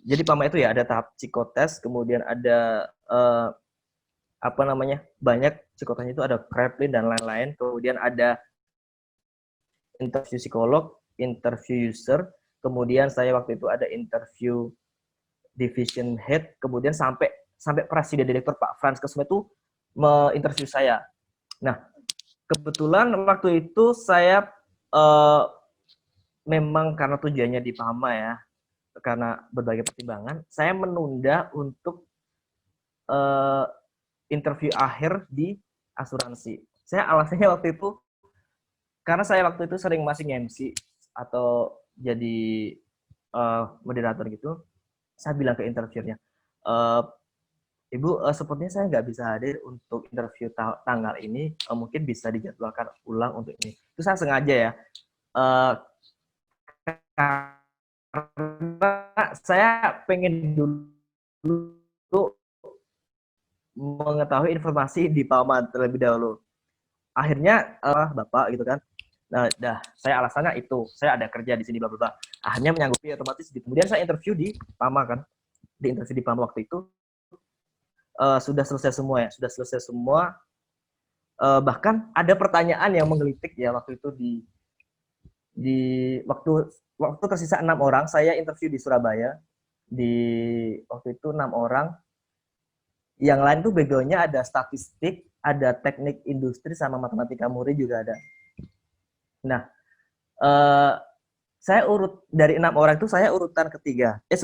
jadi PAMA itu ya ada tahap psikotes, kemudian ada banyak psikotesnya itu ada Kraepelin dan lain-lain, kemudian ada interview psikolog, interview user, kemudian saya waktu itu ada interview division head, kemudian sampai presiden direktur Pak Frans Kesuma itu menginterview saya. Nah, kebetulan waktu itu saya memang karena tujuannya di PAMA ya, karena berbagai pertimbangan, saya menunda untuk interview akhir di asuransi. Saya alasannya waktu itu, karena saya waktu itu sering masih MC atau jadi moderator gitu, saya bilang ke interviewernya, Ibu, sepertinya saya nggak bisa hadir untuk interview tanggal ini, mungkin bisa dijadwalkan ulang untuk ini. Itu saya sengaja ya, karena saya pengen dulu mengetahui informasi di PAMA terlebih dahulu. Akhirnya Bapak gitu kan. Nah, saya alasannya itu, saya ada kerja di sini bla bla bla. Akhirnya menyanggupi otomatis. Kemudian saya interview di PAMA kan. Di interview di PAMA waktu itu sudah selesai semua ya, sudah selesai semua. Bahkan ada pertanyaan yang menggelitik ya waktu itu di waktu tersisa 6 orang, saya interview di Surabaya. Waktu itu 6 orang. Yang lain tuh background-nya ada statistik, ada teknik industri, sama matematika murni juga ada. Nah, saya dari 6 orang itu saya urutan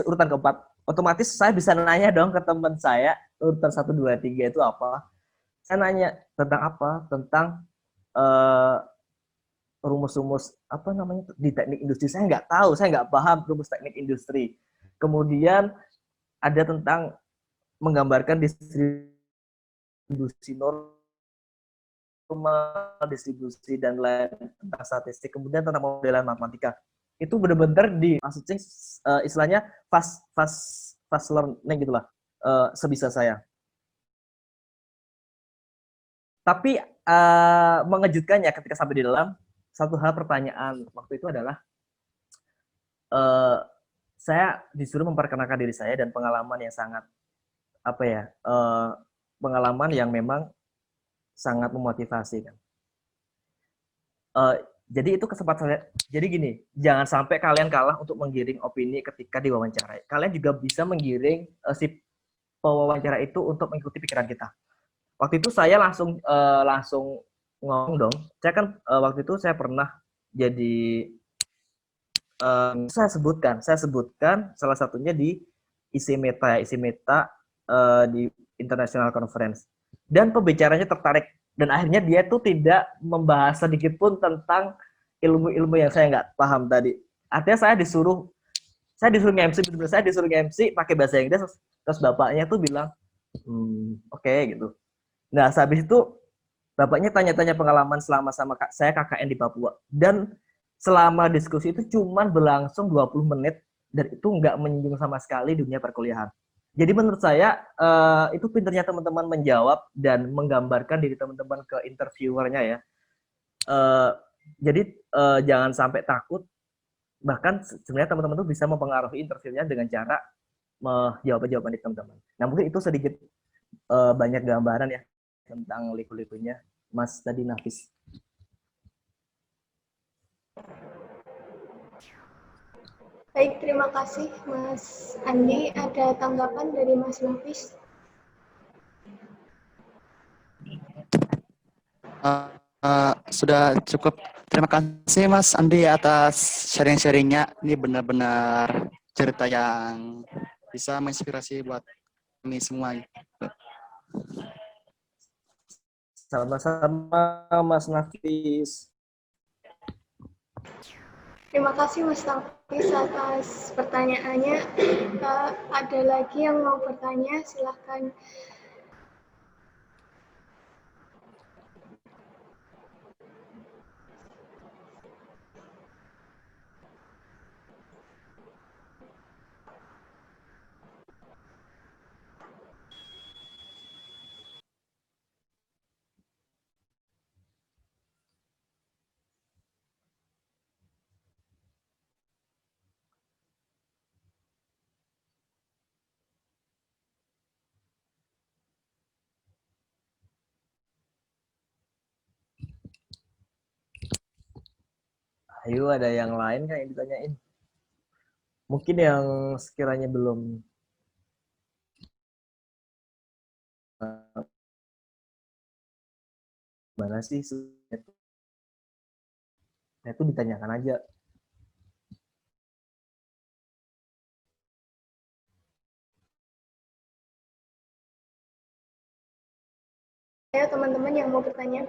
urutan keempat. Otomatis saya bisa nanya dong ke teman saya, urutan 1, 2, 3 itu apa. Saya nanya tentang apa? Tentang rumus-rumus di teknik industri. Saya nggak tahu, saya nggak paham rumus teknik industri. Kemudian ada tentang menggambarkan distribusi normal, distribusi dan lain tentang statistik, kemudian tentang modelan matematika. Itu benar-benar istilahnya fast learning gitulah, sebisa saya. Tapi mengejutkannya ketika sampai di dalam, satu hal pertanyaan waktu itu adalah saya disuruh memperkenalkan diri saya dan pengalaman yang sangat pengalaman yang memang sangat memotivasi kan. Jadi itu kesempatan saya. Jadi gini, jangan sampai kalian kalah untuk menggiring opini ketika diwawancarai. Kalian juga bisa menggiring si pewawancara itu untuk mengikuti pikiran kita. Waktu itu saya langsung ngomong dong. Saya kan waktu itu saya pernah jadi saya sebutkan salah satunya di ICMETA di International Conference. Dan pembicaranya tertarik dan akhirnya dia tuh tidak membahas sedikit pun tentang ilmu-ilmu yang saya nggak paham tadi. Artinya saya disuruh MC, benar-benar saya disuruh MC pakai bahasa Inggris, terus bapaknya tuh bilang oke, gitu. Nah, habis itu bapaknya tanya-tanya pengalaman selama sama saya KKN di Papua. Dan selama diskusi itu cuman berlangsung 20 menit dan itu nggak menyinggung sama sekali dunia perkuliahan. Jadi menurut saya itu pinternya teman-teman menjawab dan menggambarkan diri teman-teman ke interviewernya ya. Jadi jangan sampai takut. Bahkan sebenarnya teman-teman tuh bisa mempengaruhi interviewnya dengan cara menjawab jawaban di teman-teman. Nah mungkin itu sedikit banyak gambaran ya tentang liku-likunya Mas tadi Nafis. Baik, terima kasih Mas Andi. Ada tanggapan dari Mas Nafis? Sudah cukup. Terima kasih Mas Andi atas sharing-sharingnya. Ini benar-benar cerita yang bisa menginspirasi buat kami semua. Sama-sama Mas Nafis. Terima kasih Mas Nafis atas pertanyaannya. Ada lagi yang mau bertanya, silahkan. Ayo, ada yang lain kan yang ditanyain? Mungkin yang sekiranya belum mana sih itu ditanyakan aja. Ayo teman-teman yang mau bertanya.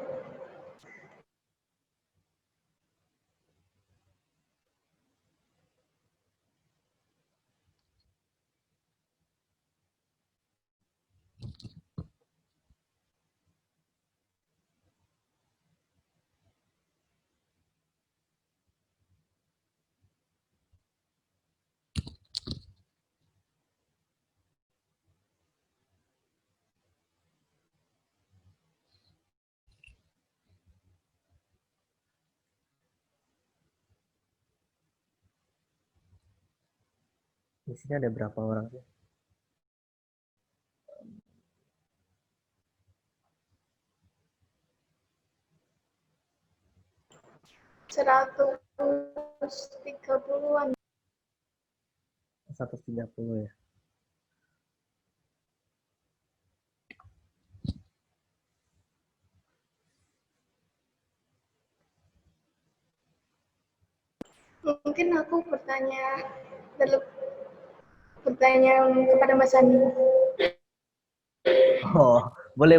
Di sini ada berapa orang sih? Seratus 130-an. 130 ya. Mungkin aku bertanya kepada Mas Andi. Oh, boleh.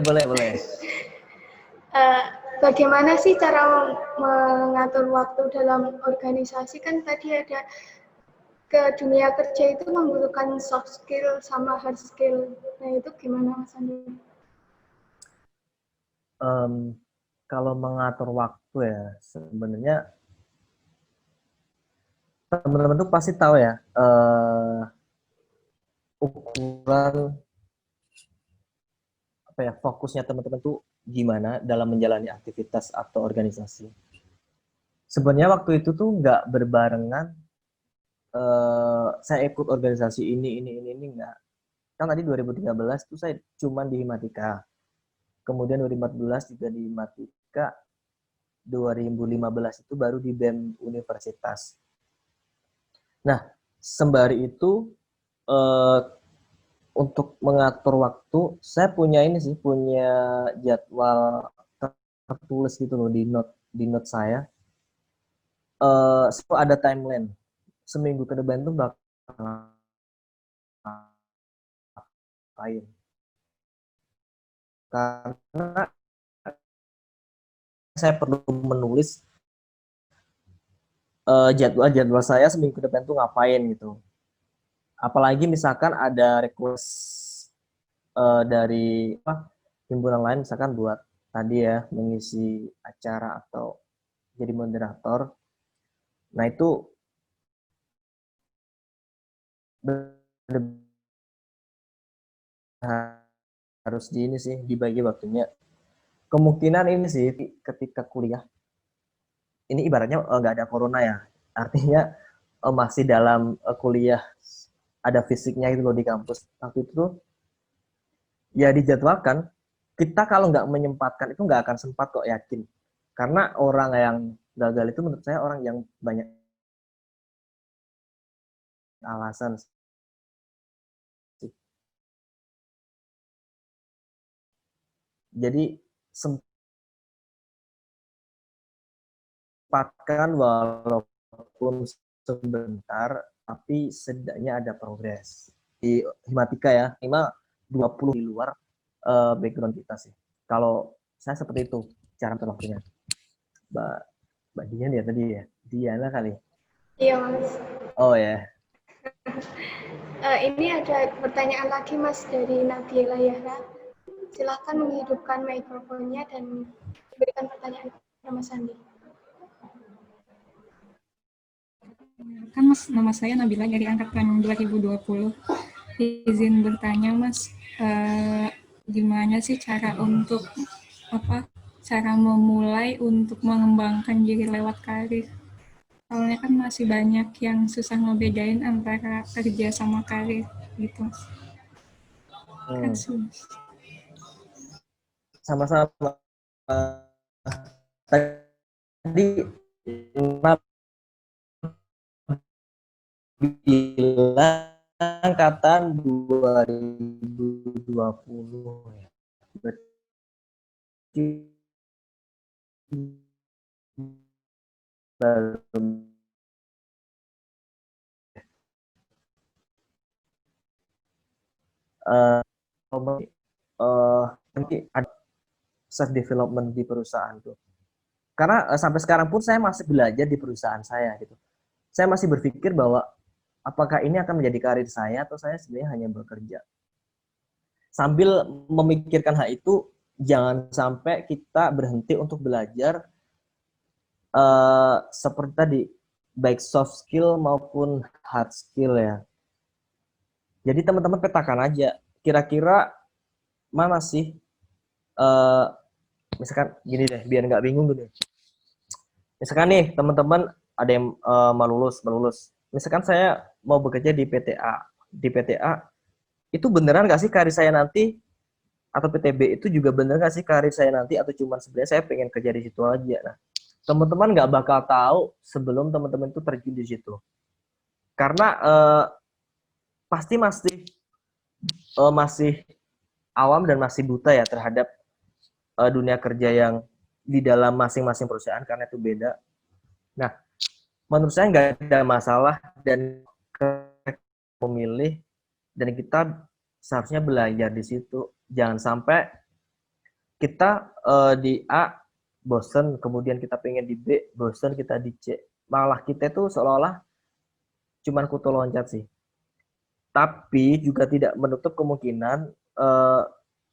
Bagaimana sih cara mengatur waktu dalam organisasi? Kan tadi ada ke dunia kerja itu membutuhkan soft skill sama hard skill. Nah itu gimana Mas Andi? Kalau mengatur waktu ya, sebenarnya teman-teman tuh pasti tahu ya ukuran fokusnya teman-teman tuh gimana dalam menjalani aktivitas atau organisasi. Sebenarnya waktu itu tuh nggak berbarengan, saya ikut organisasi ini nggak. Kan tadi 2013 tuh saya cuman di Himatika. Kemudian 2014 juga di Himatika, 2015 itu baru di BEM Universitas. Nah, sembari itu untuk mengatur waktu, saya punya jadwal tertulis gitu loh di note saya. Ada timeline. Seminggu ke depan tuh bakal ngapain. Karena saya perlu menulis jadwal saya seminggu ke depan tuh ngapain gitu. Apalagi misalkan ada request dari himpunan lain, misalkan buat tadi ya mengisi acara atau jadi moderator. Nah itu harus dibagi waktunya. Kemungkinan ini sih ketika kuliah, ini ibaratnya nggak ada corona ya, artinya masih dalam kuliah, ada fisiknya itu loh di kampus. Waktu itu ya dijadwalkan, kita kalau nggak menyempatkan itu nggak akan sempat kok, yakin. Karena orang yang gagal itu menurut saya orang yang banyak alasan. Jadi sempatkan walaupun sebentar, tapi setidaknya ada progres. Di Himatika ya, minimal 20 di luar background kita sih. Kalau saya seperti itu cara waktunya. Mbak Dian ya tadi ya? Diana kali? Iya, Mas. Oh ya. Ini ada pertanyaan lagi, Mas, dari Nabila Yahra. Silahkan menghidupkan mikrofonnya dan berikan pertanyaan kepada Mas Andi. Kan Mas, nama saya Nabila dari angkatan 2020. Izin bertanya Mas, gimana sih cara memulai untuk mengembangkan diri lewat karir? Soalnya kan masih banyak yang susah ngebedain antara kerja sama karir gitu. Sama-sama. Tadi bilang angkatan 2020 ya. Berarti nanti ada self development di perusahaan tuh. Karena sampai sekarang pun saya masih belajar di perusahaan saya gitu. Saya masih berpikir bahwa apakah ini akan menjadi karir saya atau saya sebenarnya hanya bekerja. Sambil memikirkan hal itu, jangan sampai kita berhenti untuk belajar seperti tadi, baik soft skill maupun hard skill ya. Jadi teman-teman petakan aja, kira-kira mana sih, misalkan gini deh, biar nggak bingung dulu. Misalkan nih teman-teman ada yang mau lulus. Misalkan saya mau bekerja di PTA. Di PTA, itu beneran nggak sih karir saya nanti? Atau PTB itu juga bener nggak sih karir saya nanti? Atau cuma sebenarnya saya pengen kerja di situ aja? Nah, teman-teman nggak bakal tahu sebelum teman-teman itu terjun di situ. Karena pasti masih awam dan masih buta ya terhadap dunia kerja yang di dalam masing-masing perusahaan, karena itu beda. Nah, menurut saya nggak ada masalah dan memilih, dan kita seharusnya belajar di situ. Jangan sampai kita di A bosen, kemudian kita pengen di B bosen, kita di C. Malah kita itu seolah-olah cuman kutu loncat sih. Tapi juga tidak menutup kemungkinan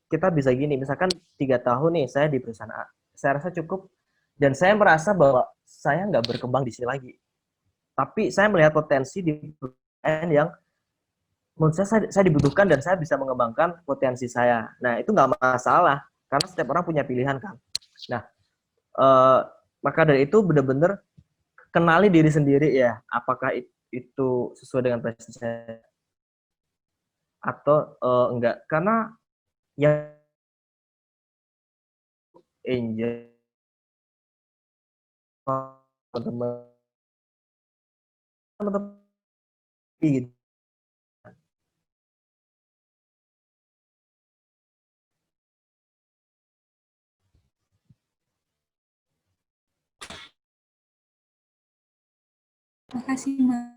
kita bisa gini, misalkan 3 tahun nih saya di perusahaan A, saya rasa cukup, dan saya merasa bahwa saya nggak berkembang di sini lagi. Tapi saya melihat potensi di perusahaan yang menurut saya dibutuhkan dan saya bisa mengembangkan potensi saya. Nah, itu nggak masalah. karena setiap orang punya pilihan kan. Nah, eh, maka dari itu benar-benar kenali diri sendiri ya, apakah itu sesuai dengan passion saya atau enggak, karena yang enjoy teman-teman gitu. Terima kasih, Mas.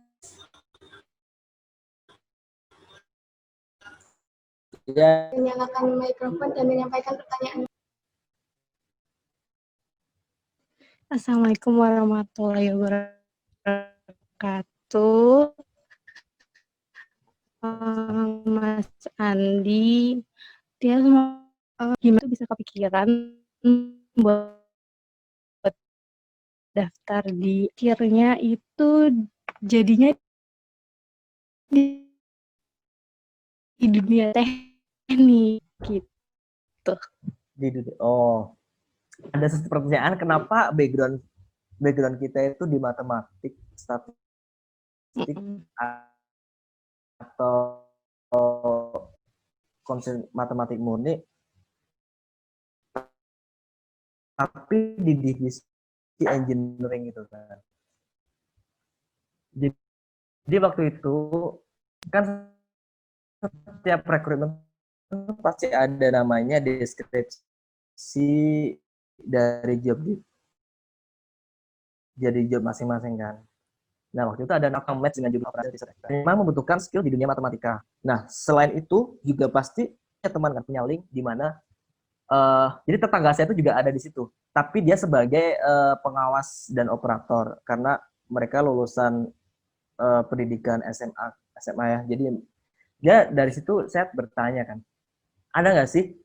Ya, Menyalakan mikrofon dan menyampaikan pertanyaan. Assalamualaikum warahmatullahi wabarakatuh. Mas Andi, dia gimana tuh bisa kepikiran buat daftar di akhirnya itu jadinya di dunia teknik gitu. oh, ada pertanyaan kenapa background kita itu di matematik, statistik atau konsep matematik murni, tapi di divisi engineering gitu kan. Jadi waktu itu kan setiap rekrutmen pasti ada namanya deskripsi dari jadi job masing-masing kan. Nah, waktu itu ada nakam match dengan judul operasi research. Memang membutuhkan skill di dunia matematika. Nah, selain itu juga pasti teman kan punya link di mana jadi tetangga saya itu juga ada di situ. Tapi dia sebagai pengawas dan operator karena mereka lulusan pendidikan SMA ya. Jadi dia dari situ saya bertanya kan, ada nggak sih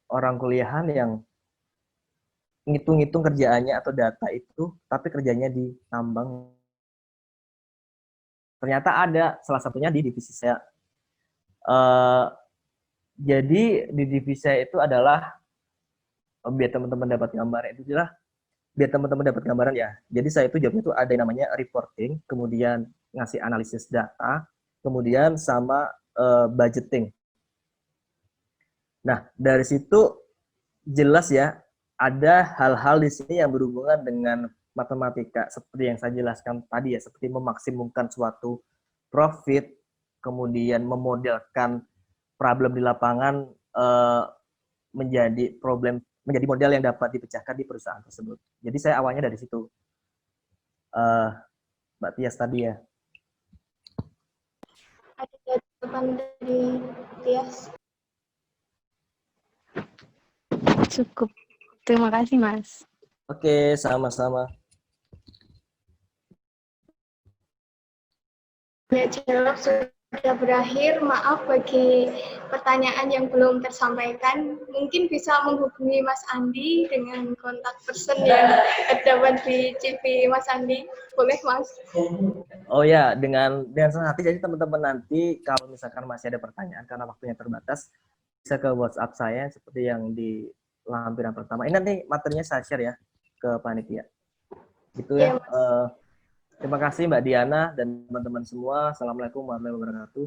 orang kuliahan yang ngitung-ngitung kerjaannya atau data itu, tapi kerjanya di tambang. Ternyata ada, salah satunya di divisi saya. Jadi di divisi saya itu adalah biar teman-teman dapat gambaran itu adalah biar teman-teman dapat gambaran ya. Jadi saya itu jobnya itu ada yang namanya reporting, kemudian ngasih analisis data, kemudian sama budgeting. Nah, dari situ jelas ya, ada hal-hal di sini yang berhubungan dengan matematika seperti yang saya jelaskan tadi ya, seperti memaksimumkan suatu profit, kemudian memodelkan problem di lapangan menjadi model yang dapat dipecahkan di perusahaan tersebut. Jadi saya awalnya dari situ, Mbak Tias tadi ya. Ada jawaban dari Tias. Cukup. Terima kasih, Mas. Oke, sama-sama. Jawab sudah berakhir. Maaf bagi pertanyaan yang belum tersampaikan. Mungkin bisa menghubungi Mas Andi dengan kontak person yang terdapat di CV Mas Andi. Boleh, Mas? Oh ya, dengan senang hati. Jadi teman-teman nanti kalau misalkan masih ada pertanyaan karena waktunya terbatas, bisa ke WhatsApp saya seperti yang di lampiran pertama. Ini nanti materinya saya share ya ke panitia. Gitu ya. Terima kasih Mbak Diana dan teman-teman semua. Assalamualaikum warahmatullahi wabarakatuh.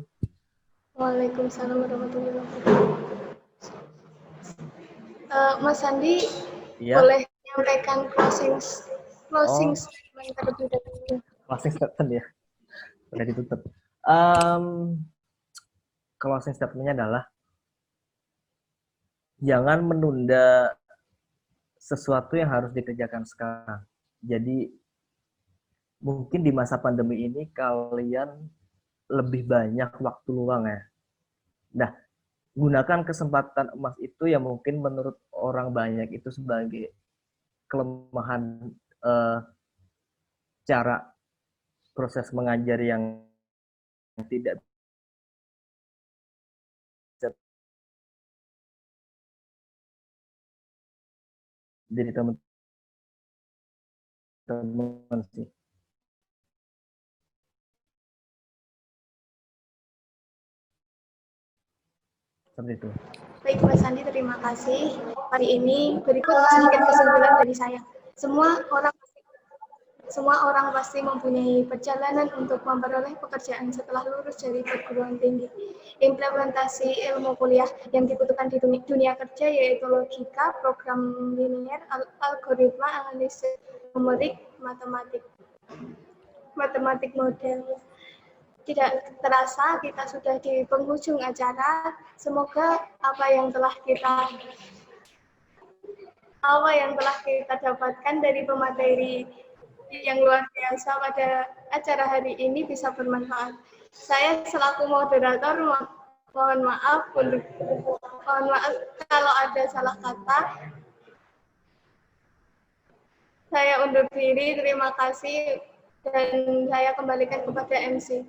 Waalaikumsalam warahmatullahi wabarakatuh. Mas Andi, Iya. boleh menyampaikan closing statement terlebih dahulu. Closing statement ya. Udah ditutup. Closing statement-nya adalah jangan menunda sesuatu yang harus dikerjakan sekarang. Jadi mungkin di masa pandemi ini kalian lebih banyak waktu luang ya. Nah, gunakan kesempatan emas itu yang mungkin menurut orang banyak itu sebagai kelemahan cara proses mengajar yang tidak bisa jadi teman-teman sih. Seperti itu. Baik Mas Andi, terima kasih. Hari ini berikut sedikit kesimpulan dari saya. Semua orang pasti mempunyai perjalanan untuk memperoleh pekerjaan setelah lulus dari perguruan tinggi. Implementasi ilmu kuliah yang dibutuhkan di dunia kerja yaitu logika, program linear, algoritma, analisis numerik, matematik model. Tidak terasa kita sudah di penghujung acara. Semoga apa yang telah kita dapatkan dari pemateri yang luar biasa pada acara hari ini bisa bermanfaat. Saya selaku moderator mohon maaf kalau ada salah kata. Saya undur diri, terima kasih, dan saya kembalikan kepada MC.